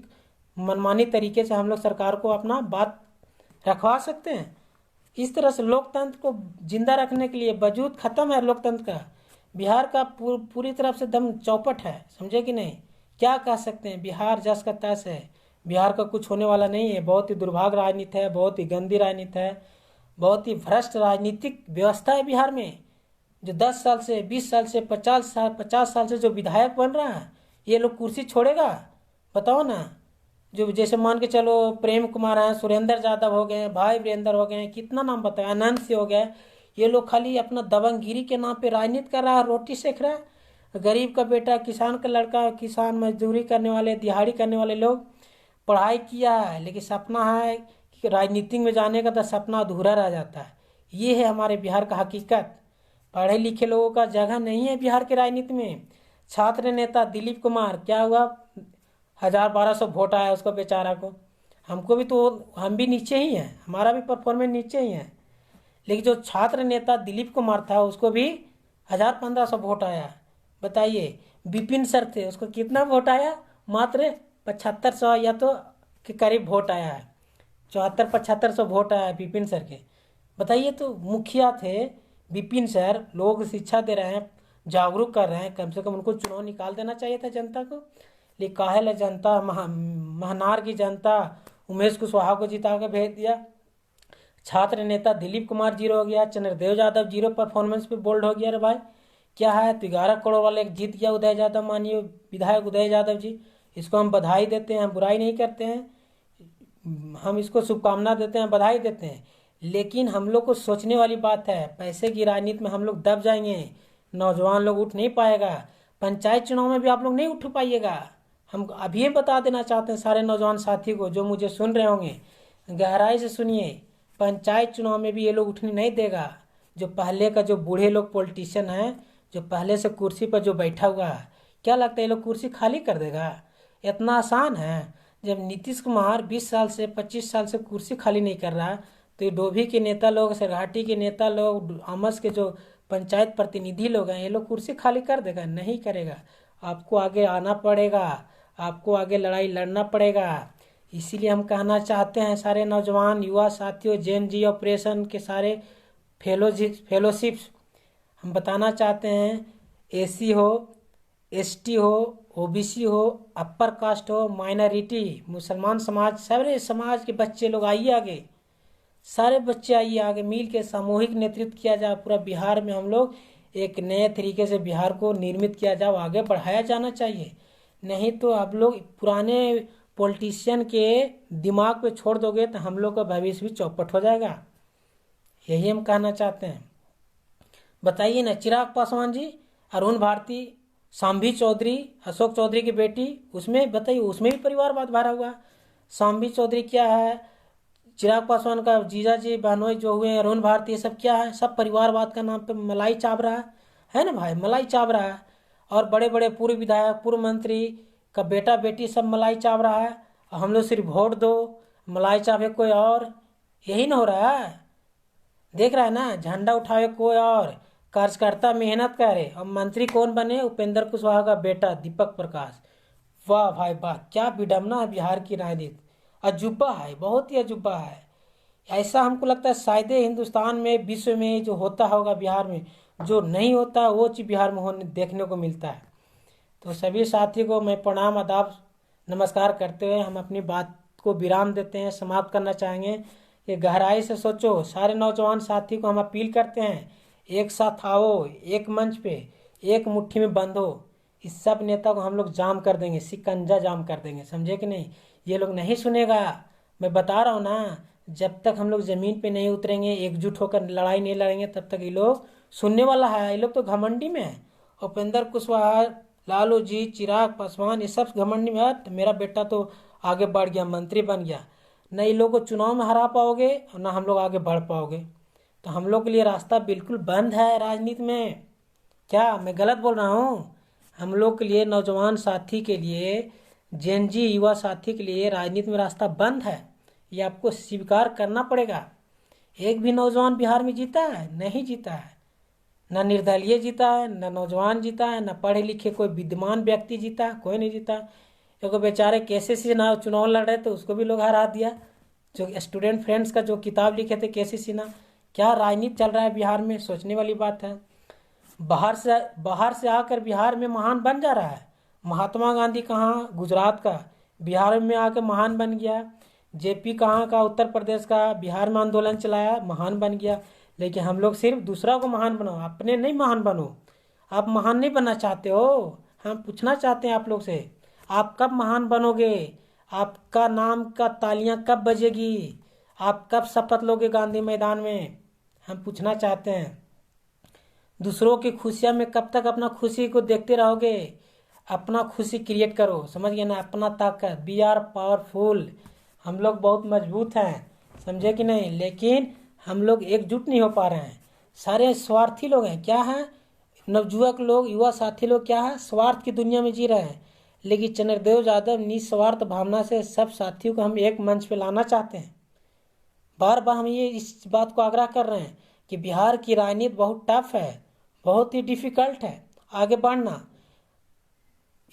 मनमानी तरीके से हम लोग सरकार को अपना बात रखवा सकते हैं। इस तरह से लोकतंत्र को जिंदा रखने के लिए, वजूद खत्म है लोकतंत्र का। बिहार का पूरी तरफ से दम चौपट है, समझे कि नहीं? क्या कह सकते हैं? बिहार जस का तस है, बिहार का कुछ होने वाला नहीं है। बहुत ही दुर्भाग्य राजनीति है, बहुत ही गंदी राजनीति है, बहुत ही भ्रष्ट राजनीतिक व्यवस्था है बिहार में। जो 10 साल से, 20 साल से, 50 साल से जो विधायक बन रहा है, ये लोग कुर्सी छोड़ेगा? बताओ ना। जो जैसे मान के चलो प्रेम कुमार हैं, सुरेंद्र यादव हो गए, भाई वीरेंद्र हो गए, कितना नाम बताया, आनंद से हो गए। ये लोग खाली अपना दबंगगिरी के नाम पे राजनीति कर रहा है, रोटी सेक रहा है। गरीब का बेटा, किसान का लड़का, किसान मजदूरी करने वाले, दिहाड़ी करने वाले लोग पढ़ाई किया है, लेकिन सपना है कि राजनीति में जाने का, तो सपना अधूरा रह जाता है। ये है हमारे बिहार का हकीकत। पढ़े लिखे लोगों का जगह नहीं है बिहार की राजनीति में। छात्र नेता दिलीप कुमार, क्या हुआ? 1000-1200 वोट आया उसको बेचारा को। हमको भी तो, हम भी नीचे ही हैं, हमारा भी परफॉर्मेंस नीचे ही है। लेकिन जो छात्र नेता दिलीप कुमार था, उसको भी 1000-1500 वोट आया। बताइए, विपिन सर थे, उसको कितना वोट आया? मात्र 7500 या तो के करीब वोट आया है। 7400-7500 वोट आया विपिन सर के। बताइए, तो मुखिया थे विपिन सर, लोग शिक्षा दे रहे हैं, जागरूक कर रहे हैं, कम से कम उनको चुनाव निकाल देना चाहिए था जनता को। लेकिन काहे जनता, महनार की जनता उमेश कुशवाहा को जिता के भेज दिया। छात्र नेता दिलीप कुमार जीरो हो गया, चंद्रदेव यादव जीरो परफॉर्मेंस पे बोल्ड हो गया। रे भाई, क्या है? तो 11 करोड़ वाले एक जीत गया, उदय यादव, मानिए विधायक उदय यादव जी। इसको हम बधाई देते हैं, बुराई नहीं करते हैं, हम इसको शुभकामना देते हैं, बधाई देते हैं। लेकिन हम लोग को सोचने वाली बात है, पैसे की राजनीति में हम लोग दब जाएंगे, नौजवान लोग उठ नहीं पाएगा। पंचायत चुनाव में भी आप लोग नहीं उठ पाइएगा। हम अभी बता देना चाहते हैं सारे नौजवान साथी को जो मुझे सुन रहे होंगे, गहराई से सुनिए, पंचायत चुनाव में भी ये लोग उठने नहीं देगा। जो पहले का जो बूढ़े लोग पॉलिटिशियन हैं, जो पहले से कुर्सी पर जो बैठा हुआ है, क्या लगता है ये लोग कुर्सी खाली कर देगा? इतना आसान है? जब नीतीश कुमार 20 साल से 25 साल से कुर्सी खाली नहीं कर रहा, तो ये डोभी के नेता लोग, सरघाटी के नेता लोग, आमस के जो पंचायत प्रतिनिधि लोग हैं, ये लोग कुर्सी खाली कर देगा? नहीं करेगा। आपको आगे आना पड़ेगा, आपको आगे लड़ाई लड़ना पड़ेगा। इसीलिए हम कहना चाहते हैं सारे नौजवान युवा साथियों, जेन-जी ऑपरेशन के सारे फेलोशिप्स, हम बताना चाहते हैं, एसी हो, एसटी हो, ओबीसी हो, अपर कास्ट हो, माइनॉरिटी, मुसलमान समाज, सारे समाज के बच्चे लोग आइए आगे, सारे बच्चे आइए आगे, मिल के सामूहिक नेतृत्व किया जाए। पूरा बिहार में हम लोग एक नए तरीके से बिहार को निर्मित किया जाए, आगे बढ़ाया जाना चाहिए। नहीं तो आप लोग पुराने पॉलिटिशियन के दिमाग पे छोड़ दोगे तो हम लोग का भविष्य भी चौपट हो जाएगा। यही हम कहना चाहते हैं। बताइए ना, चिराग पासवान जी, अरुण भारती, सांभी चौधरी, अशोक चौधरी की बेटी, उसमें बताइए, उसमें भी परिवारवाद भरा हुआ। सांभी चौधरी क्या है, चिराग पासवान का जीजा जी बहनोई जो हुए, अरुण भारती, ये सब क्या है? सब परिवारवाद का नाम पे मलाई चाव रहा है ना भाई, मलाई चाव रहा है। और बड़े बड़े पूर्व विधायक, पूर्व मंत्री का बेटा बेटी सब मलाई चाव रहा है, और हम लोग सिर्फ वोट दो, मलाई चावे कोई और। यही ना हो रहा है? देख रहा है ना, झंडा उठावे कोई और, कार्यकर्ता मेहनत करे, और मंत्री कौन बने? उपेंद्र कुशवाहा का बेटा दीपक प्रकाश। वाह भाई वाह, क्या विडम्बना है बिहार की राजनीति। अजूबा है, बहुत ही अजूबा है। ऐसा हमको लगता है शायद हिंदुस्तान में, विश्व में जो होता होगा बिहार में, जो नहीं होता वो चीज बिहार में होने देखने को मिलता है। तो सभी साथी को मैं प्रणाम, आदाब, नमस्कार करते हुए हम अपनी बात को विराम देते हैं, समाप्त करना चाहेंगे। ये गहराई से सोचो, सारे नौजवान साथी को हम अपील करते हैं, एक साथ आओ, एक मंच पे, एक मुट्ठी में बंधो। इस सब नेता को हम लोग जाम कर देंगे, शिकंजा जाम कर देंगे, समझे कि नहीं? ये लोग नहीं सुनेगा, मैं बता रहा हूँ ना। जब तक हम लोग जमीन पे नहीं उतरेंगे, एकजुट होकर लड़ाई नहीं लड़ेंगे, तब तक ये लोग सुनने वाला है। ये लोग तो घमंडी में है, उपेंद्र कुशवाहा, लालू जी, चिराग पासवान, ये सब घमंडी में है। तो मेरा बेटा तो आगे बढ़ गया, मंत्री बन गया। न ये लोग को चुनाव में हरा पाओगे और ना हम लोग आगे बढ़ पाओगे। तो हम लोग के लिए रास्ता बिल्कुल बंद है राजनीति में। क्या मैं गलत बोल रहा हूँ? हम लोग के लिए, नौजवान साथी के लिए, जेन-जी युवा साथी के लिए राजनीति में रास्ता बंद है। ये आपको स्वीकार करना पड़ेगा। एक भी नौजवान बिहार में जीता है? नहीं जीता है। न निर्दलीय जीता है, न नौजवान जीता है, न पढ़े लिखे कोई विद्यमान व्यक्ति जीता, कोई नहीं जीता। क्योंकि बेचारे केसी सिन्हा चुनाव लड़ रहे थे, उसको भी लोग हरा दिया। जो स्टूडेंट फ्रेंड्स का जो किताब लिखे थे केसी सिन्हा। क्या राजनीति चल रहा है बिहार में, सोचने वाली बात है। बाहर से आकर बिहार में महान बन जा रहा है। महात्मा गांधी कहाँ, गुजरात का, बिहार में आकर महान बन गया। जेपी कहाँ का, उत्तर प्रदेश का, बिहार में आंदोलन चलाया, महान बन गया। लेकिन हम लोग सिर्फ दूसरा को महान बनाओ, अपने नहीं महान बनो। आप महान नहीं बनना चाहते हो? हम पूछना चाहते हैं आप लोग से, आप कब महान बनोगे? आपका नाम का तालियां कब बजेगी? आप कब शपथ लोगे गांधी मैदान में? हम पूछना चाहते हैं। दूसरों की खुशियां में कब तक अपना खुशी को देखते रहोगे? अपना खुशी क्रिएट करो, समझ गए ना? अपना ताकत, वी आर पावरफुल। हम लोग बहुत मजबूत हैं, समझे कि नहीं? लेकिन हम लोग एकजुट नहीं हो पा रहे हैं। सारे स्वार्थी लोग हैं। क्या है? नवजुवक लोग, युवा साथी लोग क्या है? स्वार्थ की दुनिया में जी रहे हैं। लेकिन चंद्रदेव यादव निस्वार्थ भावना से सब साथियों को हम एक मंच पे लाना चाहते हैं। बार बार हम ये इस बात को आग्रह कर रहे हैं कि बिहार की राजनीति बहुत टफ है, बहुत ही डिफिकल्ट है आगे बढ़ना।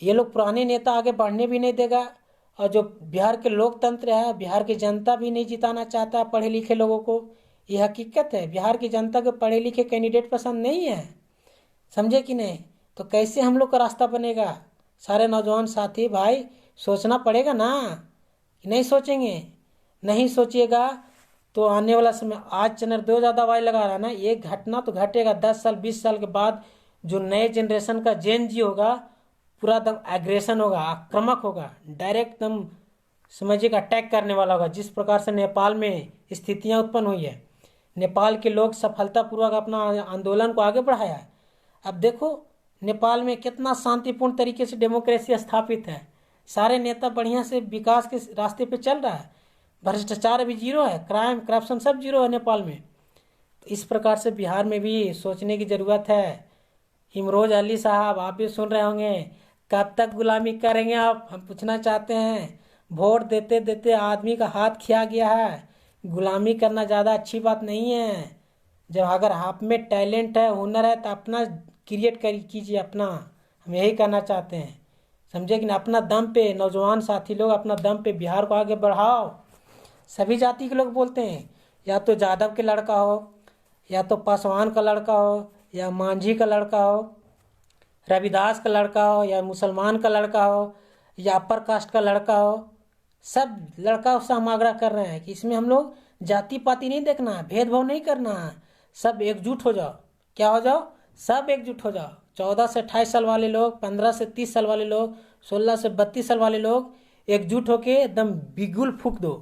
ये लोग पुराने नेता आगे बढ़ने भी नहीं देगा, और जो बिहार के लोकतंत्र है, बिहार की जनता भी नहीं जिताना चाहता पढ़े लिखे लोगों को। ये हकीकत है, बिहार की जनता को पढ़े लिखे कैंडिडेट पसंद नहीं है, समझे कि नहीं? तो कैसे हम लोग का रास्ता बनेगा? सारे नौजवान साथी भाई सोचना पड़ेगा ना। नहीं सोचेंगे, नहीं सोचिएगा तो आने वाला समय, आज चंद्रदेव ज़्यादा आवाज लगा रहा है ना, ये घटना तो घटेगा 10 साल 20 साल के बाद। जो नए जनरेशन का जेन-जी होगा, पूरा दम एग्रेशन होगा, आक्रामक होगा, डायरेक्ट दम समझिएगा अटैक करने वाला होगा। जिस प्रकार से नेपाल में स्थितियां उत्पन्न हुई है, नेपाल के लोग सफलतापूर्वक अपना आंदोलन को आगे बढ़ाया है। अब देखो नेपाल में कितना शांतिपूर्ण तरीके से डेमोक्रेसी स्थापित है। सारे नेता बढ़िया से विकास के रास्ते पे चल रहा है। भ्रष्टाचार अभी जीरो है, क्राइम करप्शन सब जीरो है नेपाल में। तो इस प्रकार से बिहार में भी सोचने की ज़रूरत है। इमरोज अली साहब, आप भी सुन रहे होंगे, कब तक गुलामी करेंगे आप, हम पूछना चाहते हैं। वोट देते देते आदमी का हाथ खिया गया है। गुलामी करना ज़्यादा अच्छी बात नहीं है। जब अगर आप में टैलेंट है, हुनर है, तो अपना क्रिएट कर कीजिए अपना। हम यही करना चाहते हैं, समझे कि ना। अपना दम पे नौजवान साथी लोग, अपना दम पे बिहार को आगे बढ़ाओ। सभी जाति के लोग बोलते हैं, या तो जादव के लड़का हो, या तो पासवान का लड़का हो, या मांझी का लड़का हो, रविदास का लड़का हो, या मुसलमान का लड़का हो, या अपर कास्ट का लड़का हो, सब लड़का से हम आग्रह कर रहे हैं कि इसमें हम लोग जाति पाति नहीं देखना है, भेदभाव नहीं करना है। सब एकजुट हो जाओ। क्या हो जाओ? सब एकजुट हो जाओ। 14 से 28 साल वाले लोग, 15 से 30 साल वाले लोग, 16 से 32 साल वाले लोग एकजुट होके एकदम बिगुल फूंक दो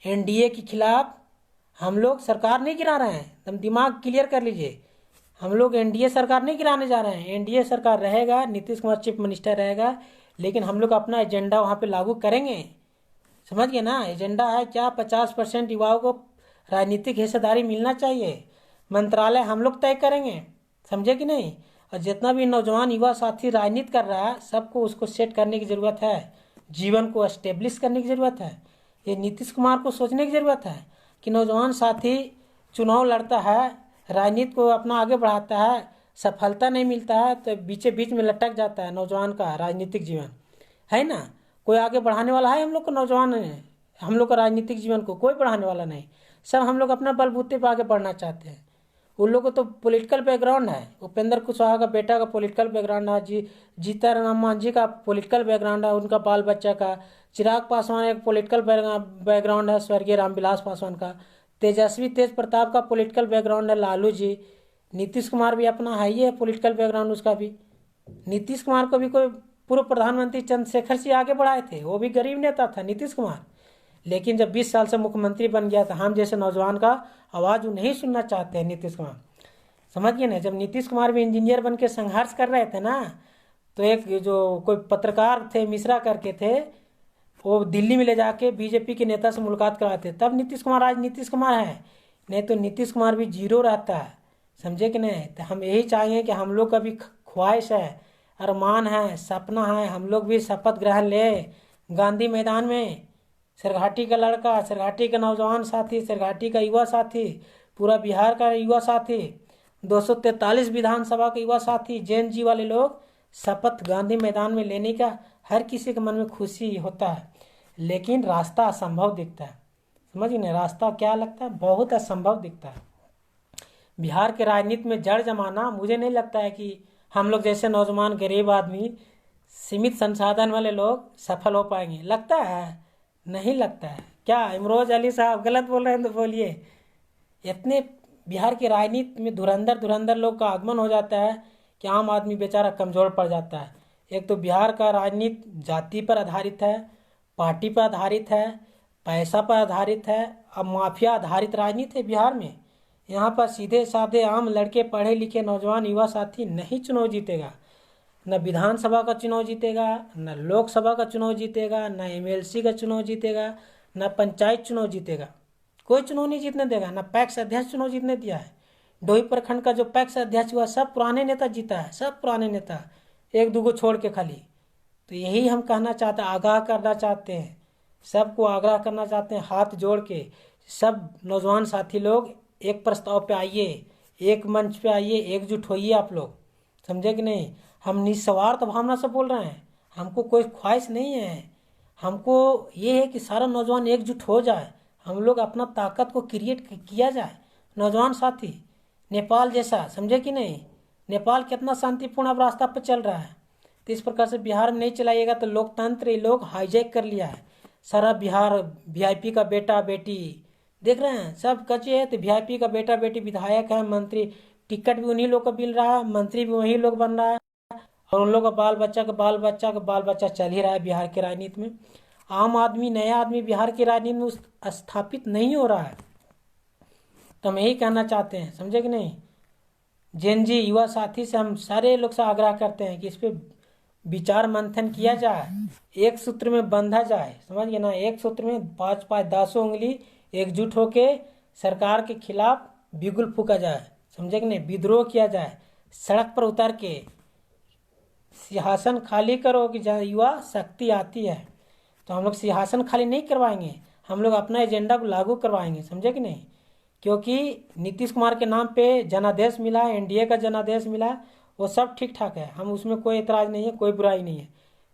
एनडीए के खिलाफ। हम लोग सरकार नहीं गिरा रहे हैं, एकदम दिमाग क्लियर कर लीजिए। हम लोग एनडीए सरकार नहीं गिराने जा रहे हैं। एनडीए सरकार रहेगा, नीतीश कुमार चीफ मिनिस्टर रहेगा, लेकिन हम लोग अपना एजेंडा वहाँ पे लागू करेंगे। समझ गए ना? एजेंडा है क्या? 50% युवाओं को राजनीतिक हिस्सेदारी मिलना चाहिए। मंत्रालय हम लोग तय करेंगे, समझे कि नहीं? और जितना भी नौजवान युवा साथी राजनीति कर रहा है, सबको उसको सेट करने की ज़रूरत है, जीवन को एस्टेब्लिश करने की ज़रूरत है। ये नीतीश कुमार को सोचने की ज़रूरत है कि नौजवान साथी चुनाव लड़ता है, राजनीति को अपना आगे बढ़ाता है, सफलता नहीं मिलता है तो बीचे बीच में लटक जाता है नौजवान का राजनीतिक जीवन, है ना? कोई आगे बढ़ाने वाला है हम लोग को? नौजवान है हम लोग का राजनीतिक जीवन को कोई बढ़ाने वाला नहीं। सब हम लोग अपना बलबूते पर आगे बढ़ना चाहते हैं। उन लोगों को तो पॉलिटिकल बैकग्राउंड है। उपेंद्र कुशवाहा का बेटा का पॉलिटिकल बैकग्राउंड है, जीतन मांझी का पॉलिटिकल बैकग्राउंड है, उनका बाल बच्चा का। चिराग पासवान एक पॉलिटिकल बैकग्राउंड है, स्वर्गीय रामविलास पासवान का। तेजस्वी तेज प्रताप का पॉलिटिकल बैकग्राउंड है, लालू जी। नीतीश कुमार भी अपना है ही है पॉलिटिकल बैकग्राउंड उसका भी। नीतीश कुमार को भी कोई पूर्व प्रधानमंत्री चंद्रशेखर सिंह आगे बढ़ाए थे, वो भी गरीब नेता था नीतीश कुमार। लेकिन जब 20 साल से मुख्यमंत्री बन गया तो हम जैसे नौजवान का आवाज़ वो नहीं सुनना चाहते हैं नीतीश कुमार। समझिए ना? जब नीतीश कुमार भी इंजीनियर बन के संघर्ष कर रहे थे ना, तो एक जो कोई पत्रकार थे मिश्रा करके थे, वो दिल्ली में ले जाके बीजेपी के नेता से मुलाकात कराते, तब नीतीश कुमार आज नीतीश कुमार है। नहीं तो नीतीश कुमार भी जीरो रहता है, समझे कि नहीं? तो हम यही चाहेंगे कि हम लोग का भी ख्वाहिश है, अरमान है, सपना है, हम लोग भी शपथ ग्रहण ले गांधी मैदान में। सरघाटी का लड़का, सरघाटी का नौजवान साथी, सरघाटी का युवा साथी, पूरा बिहार का युवा साथी, 243 विधानसभा के युवा साथी, जैन जी वाले लोग शपथ गांधी मैदान में लेने का हर किसी के मन में खुशी होता है। लेकिन रास्ता असंभव दिखता है, समझिए ना? रास्ता क्या लगता है? बहुत असंभव दिखता है। बिहार के राजनीति में जड़ जमाना, मुझे नहीं लगता है कि हम लोग जैसे नौजवान गरीब आदमी, सीमित संसाधन वाले लोग सफल हो पाएंगे। लगता है? नहीं लगता है। क्या इमरोज अली साहब गलत बोल रहे हैं तो बोलिए। इतने बिहार की राजनीति में धुरंधर लोग का आगमन हो जाता है कि आम आदमी बेचारा कमज़ोर पड़ जाता है। एक तो बिहार का राजनीति जाति पर आधारित है, पार्टी पर आधारित है, पैसा पर आधारित है, अब माफिया आधारित राजनीति है बिहार में। यहाँ पर सीधे साधे आम लड़के, पढ़े लिखे नौजवान युवा साथी नहीं चुनाव जीतेगा। न विधानसभा का चुनाव जीतेगा, न लोकसभा का चुनाव जीतेगा, न एमएलसी का चुनाव जीतेगा, न पंचायत चुनाव जीतेगा। कोई चुनाव नहीं जीतने देगा। न पैक्स अध्यक्ष चुनाव जीतने दिया है। डोई प्रखंड का जो पैक्स अध्यक्ष हुआ, सब पुराने नेता जीता है, सब पुराने नेता, एक दो को छोड़ के खाली। तो यही हम कहना चाहते हैं, आगाह करना चाहते हैं, सबको आग्रह करना चाहते हैं, हाथ जोड़ के सब नौजवान साथी लोग एक प्रस्ताव पे आइए, एक मंच पे आइए, एकजुट होइए आप लोग, समझे कि नहीं? हम निस्वार्थ भावना से बोल रहे हैं, हमको कोई ख्वाहिश नहीं है। हमको ये है कि सारा नौजवान एकजुट हो जाए, हम लोग अपना ताकत को क्रिएट किया जाए। नौजवान साथी, नेपाल जैसा, समझे कि नहीं? नेपाल कितना शांतिपूर्ण अब रास्ता पर चल रहा है। तो इस प्रकार से बिहार में नहीं चलाइएगा तो लोकतंत्र ये लोग हाईजैक कर लिया है। सारा बिहार वीआईपी का बेटा बेटी, देख रहे हैं सब कच्चे है। तो वीआईपी का बेटा बेटी विधायक है, मंत्री, टिकट भी उन्हीं लोग को मिल रहा है, मंत्री भी वही लोग बन रहा है, और उन लोग का बाल बच्चा का बाल बच्चा का बाल बच्चा चल ही रहा है बिहार के राजनीति में। आम आदमी, नया आदमी बिहार की राजनीति में स्थापित नहीं हो रहा है। तो हम यही कहना चाहते हैं, समझे कि नहीं? जैन जी युवा साथी से हम सारे लोग से आग्रह करते हैं कि इस पर विचार मंथन किया जाए, एक सूत्र में बंधा जाए, समझ गए ना, एक सूत्र में 5-5 10 उंगली एकजुट होके सरकार के खिलाफ बिगुल फूका जाए, समझे कि नहीं, विद्रोह किया जाए, सड़क पर उतर के सिंहासन खाली करो कि जहाँ युवा शक्ति आती है। तो हम लोग सिंहासन खाली नहीं करवाएंगे, हम लोग अपना एजेंडा को लागू करवाएंगे, समझे कि नहीं। क्योंकि नीतीश कुमार के नाम पे जनादेश मिला, एनडीए का जनादेश मिला, वो सब ठीक ठाक है, हम उसमें कोई एतराज़ नहीं है, कोई बुराई नहीं है।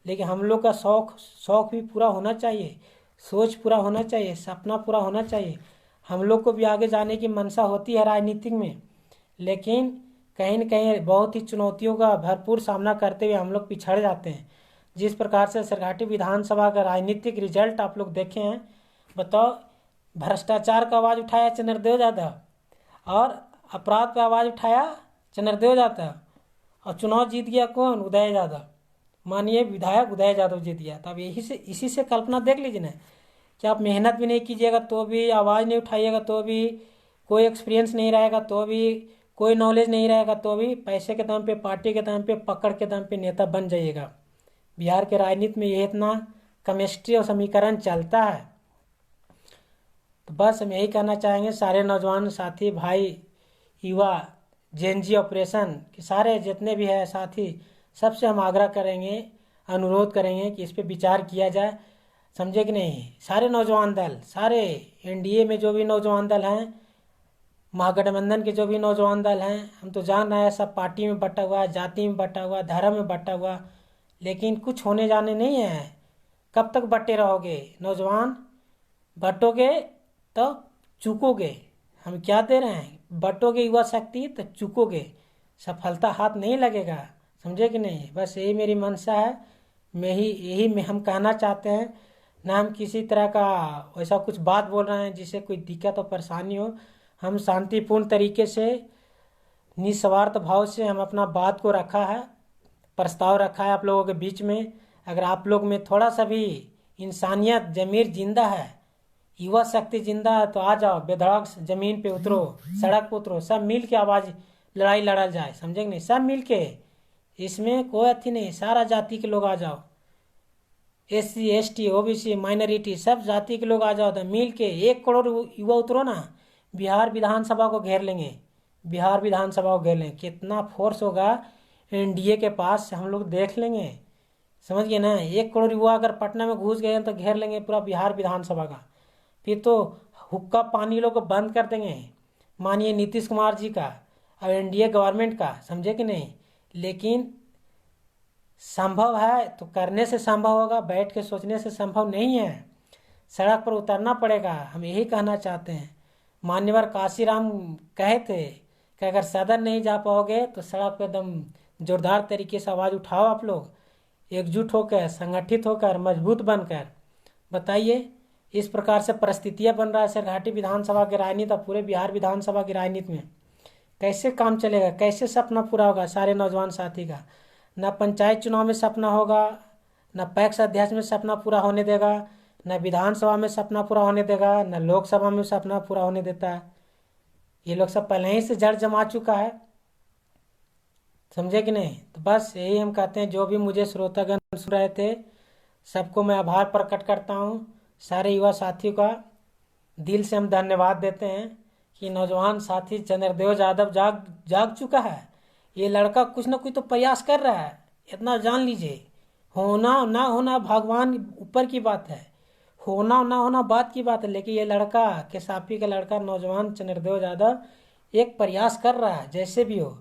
लेकिन हम लोग का शौक भी पूरा होना चाहिए, सोच पूरा होना चाहिए, सपना पूरा होना चाहिए। हम लोग को भी आगे जाने की मंशा होती है राजनीतिक में, लेकिन कहीं न कहीं बहुत ही चुनौतियों का भरपूर सामना करते हुए हम लोग पिछड़ जाते हैं। जिस प्रकार से सरघाटी विधानसभा का राजनीतिक रिजल्ट आप लोग देखे हैं, बताओ, भ्रष्टाचार का आवाज़ उठाया चंद्रदेव यादव और अपराध पर आवाज़ उठाया चंद्रदेव यादव, और चुनाव जीत गया कौन, उदय यादव, माननीय विधायक उदय यादव जीत गया। तब इसी से कल्पना देख लीजिए ना कि आप मेहनत भी नहीं कीजिएगा तो भी, आवाज़ नहीं उठाइएगा तो भी, कोई एक्सपीरियंस नहीं रहेगा तो भी, कोई नॉलेज नहीं रहेगा तो भी, पैसे के दम पे, पार्टी के दम पे, पकड़ के दम पे नेता बन जाइएगा। बिहार के राजनीति में ये इतना केमिस्ट्री और समीकरण चलता है। तो बस हम यही कहना चाहेंगे सारे नौजवान साथी भाई, युवा, जेएनजी ऑपरेशन के सारे जितने भी है साथी, सबसे हम आग्रह करेंगे, अनुरोध करेंगे कि इस पे विचार किया जाए, समझे कि नहीं। सारे नौजवान दल, सारे एनडीए में जो भी नौजवान दल हैं, महागठबंधन के जो भी नौजवान दल हैं, हम तो जान रहे हैं सब पार्टी में बटा हुआ है, जाति में बटा हुआ, धर्म में बटा हुआ, लेकिन कुछ होने जाने नहीं है। कब तक बटे रहोगे नौजवान, बटोगे तो चूकोगे। हम क्या दे रहे हैं, बटोगे युवा शक्ति तो चूकोगे, सफलता हाथ नहीं लगेगा, समझे कि नहीं। बस यही मेरी मंशा है, यही में हम कहना चाहते हैं, ना हम किसी तरह का वैसा कुछ बात बोल रहे हैं जिससे कोई दिक्कत और परेशानी हो। हम शांतिपूर्ण तरीके से, निस्वार्थ भाव से हम अपना बात को रखा है, प्रस्ताव रखा है आप लोगों के बीच में। अगर आप लोग में थोड़ा सा भी इंसानियत, जमीर जिंदा है, युवा शक्ति जिंदा है, तो आ जाओ, बेधड़क जमीन पे उतरो, सड़क पे उतरो, सब मिल के आवाज़ लड़ाई लड़ल जाए, समझे नहीं, सब मिल के, इसमें कोई अथी नहीं, सारा जाति के लोग आ जाओ, SC ST OBC माइनॉरिटी, सब जाति के लोग आ जाओ, तो मिल के 1 करोड़ युवा उतरो ना, बिहार विधानसभा को घेर लेंगे, बिहार विधानसभा को घेर लेंगे। कितना फोर्स होगा एनडीए के पास, हम लोग देख लेंगे, समझ गए ना। 1 करोड़ युवा अगर पटना में घुस गए तो घेर लेंगे पूरा बिहार विधानसभा का। फिर तो हुक्का पानी लोग को बंद कर देंगे, मानिए नीतीश कुमार जी का और एनडीए गवर्नमेंट का, समझे कि नहीं। लेकिन संभव है तो करने से संभव होगा, बैठ के सोचने से संभव नहीं है, सड़क पर उतरना पड़ेगा। हम यही कहना चाहते हैं। मान्यवर काशीराम कहे थे कि अगर सदन नहीं जा पाओगे तो सड़क पर एकदम जोरदार तरीके से आवाज़ उठाओ, आप लोग एकजुट होकर, संगठित होकर, मजबूत बनकर। बताइए, इस प्रकार से परिस्थितियाँ बन रहा है सरघाटी विधानसभा की राजनीति और पूरे बिहार विधानसभा की राजनीति में, कैसे काम चलेगा, कैसे सपना पूरा होगा सारे नौजवान साथी का। न पंचायत चुनाव में सपना होगा, न पैक्स अध्यक्ष में सपना पूरा होने देगा, न विधानसभा में सपना पूरा होने देगा, न लोकसभा में सपना पूरा होने देता है। ये लोग सब पहले ही से जड़ जमा चुका है, समझे कि नहीं। तो बस यही हम कहते हैं, जो भी मुझे श्रोतागण सुन रहे थे, सबको मैं आभार प्रकट करता हूँ। सारे युवा साथियों का दिल से हम धन्यवाद देते हैं कि नौजवान साथी चंद्रदेव यादव जाग चुका है। ये लड़का कुछ ना कुछ तो प्रयास कर रहा है, इतना जान लीजिए। होना ना होना भगवान ऊपर की बात है, होना ना होना बात की बात है, लेकिन ये लड़का, केसापी का लड़का, नौजवान चंद्रदेव यादव एक प्रयास कर रहा है। जैसे भी हो,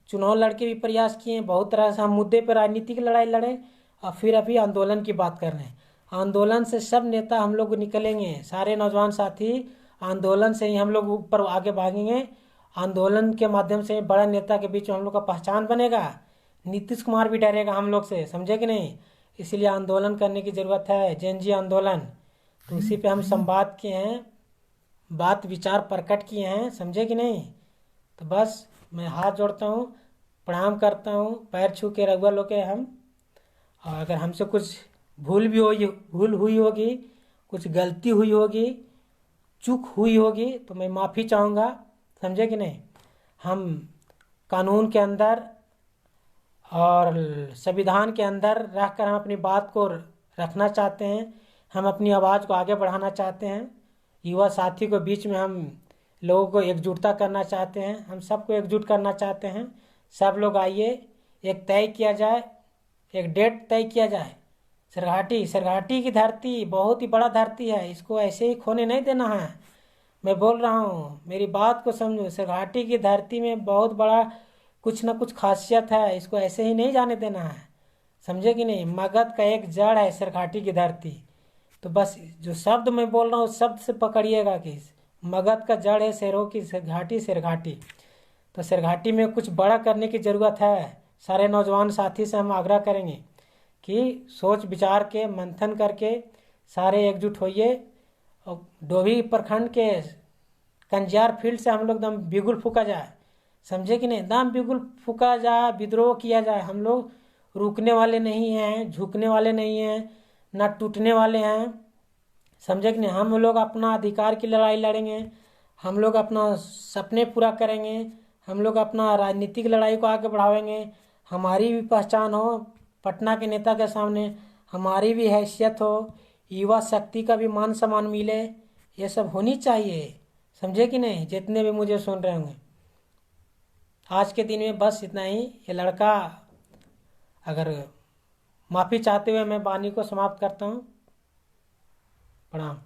चुनाव लड़के भी प्रयास किए, बहुत तरह से हम मुद्दे पर राजनीतिक लड़ाई लड़े, और फिर अभी आंदोलन की बात कर रहे हैं। आंदोलन से सब नेता हम लोग निकलेंगे, सारे नौजवान साथी, आंदोलन से ही हम लोग ऊपर आगे भागेंगे। आंदोलन के माध्यम से बड़ा नेता के बीच में हम लोग का पहचान बनेगा, नीतीश कुमार भी डरेगा हम लोग से, समझे कि नहीं। इसलिए आंदोलन करने की ज़रूरत है, जेएनजी आंदोलन। तो उसी पे हम संवाद किए हैं, बात विचार प्रकट किए हैं, समझे कि नहीं। तो बस मैं हाथ जोड़ता हूँ, प्रणाम करता हूँ, पैर छू के रघुआ लोग के हम। और अगर हमसे कुछ भूल हुई होगी, कुछ गलती हुई होगी, चूक हुई होगी, तो मैं माफ़ी चाहूँगा, समझे कि नहीं। हम कानून के अंदर और संविधान के अंदर रहकर हम अपनी बात को रखना चाहते हैं, हम अपनी आवाज़ को आगे बढ़ाना चाहते हैं। युवा साथी को बीच में हम लोगों को एकजुटता करना चाहते हैं, हम सबको एकजुट करना चाहते हैं। सब लोग आइए, एक तय किया जाए, एक डेट तय किया जाए। सरघाटी की धरती बहुत ही बड़ा धरती है, इसको ऐसे ही खोने नहीं देना है। मैं बोल रहा हूँ, मेरी बात को समझो। सरघाटी की धरती में बहुत बड़ा कुछ ना कुछ खासियत है, इसको ऐसे ही नहीं जाने देना है, समझे कि नहीं। मगध का एक जड़ है सरघाटी की धरती। तो बस जो शब्द मैं बोल रहा हूँ उस शब्द से पकड़िएगा कि मगध का जड़ है शेरों की सरघाटी। सरघाटी तो सरघाटी में कुछ बड़ा करने की ज़रूरत है। सारे नौजवान साथी से हम आग्रह करेंगे कि सोच विचार के मंथन करके सारे एकजुट होइए और डोभी प्रखंड के कंजियार फील्ड से हम लोग दम बिगुल फूका जाए, समझे कि नहीं। दम बिगुल फूका जाए, विद्रोह किया जाए। हम लोग रुकने वाले नहीं हैं, झुकने वाले नहीं हैं, ना टूटने वाले हैं, समझे कि नहीं। हम लोग अपना अधिकार की लड़ाई लड़ेंगे, हम लोग अपना सपने पूरा करेंगे, हम लोग अपना राजनीतिक लड़ाई को आगे बढ़ावेंगे। हमारी भी पहचान हो पटना के नेता के सामने, हमारी भी हैसियत हो, युवा शक्ति का भी मान सम्मान मिले, ये सब होनी चाहिए, समझे कि नहीं। जितने भी मुझे सुन रहे होंगे, आज के दिन में बस इतना ही। ये लड़का अगर माफ़ी चाहते हुए मैं वाणी को समाप्त करता हूँ। प्रणाम।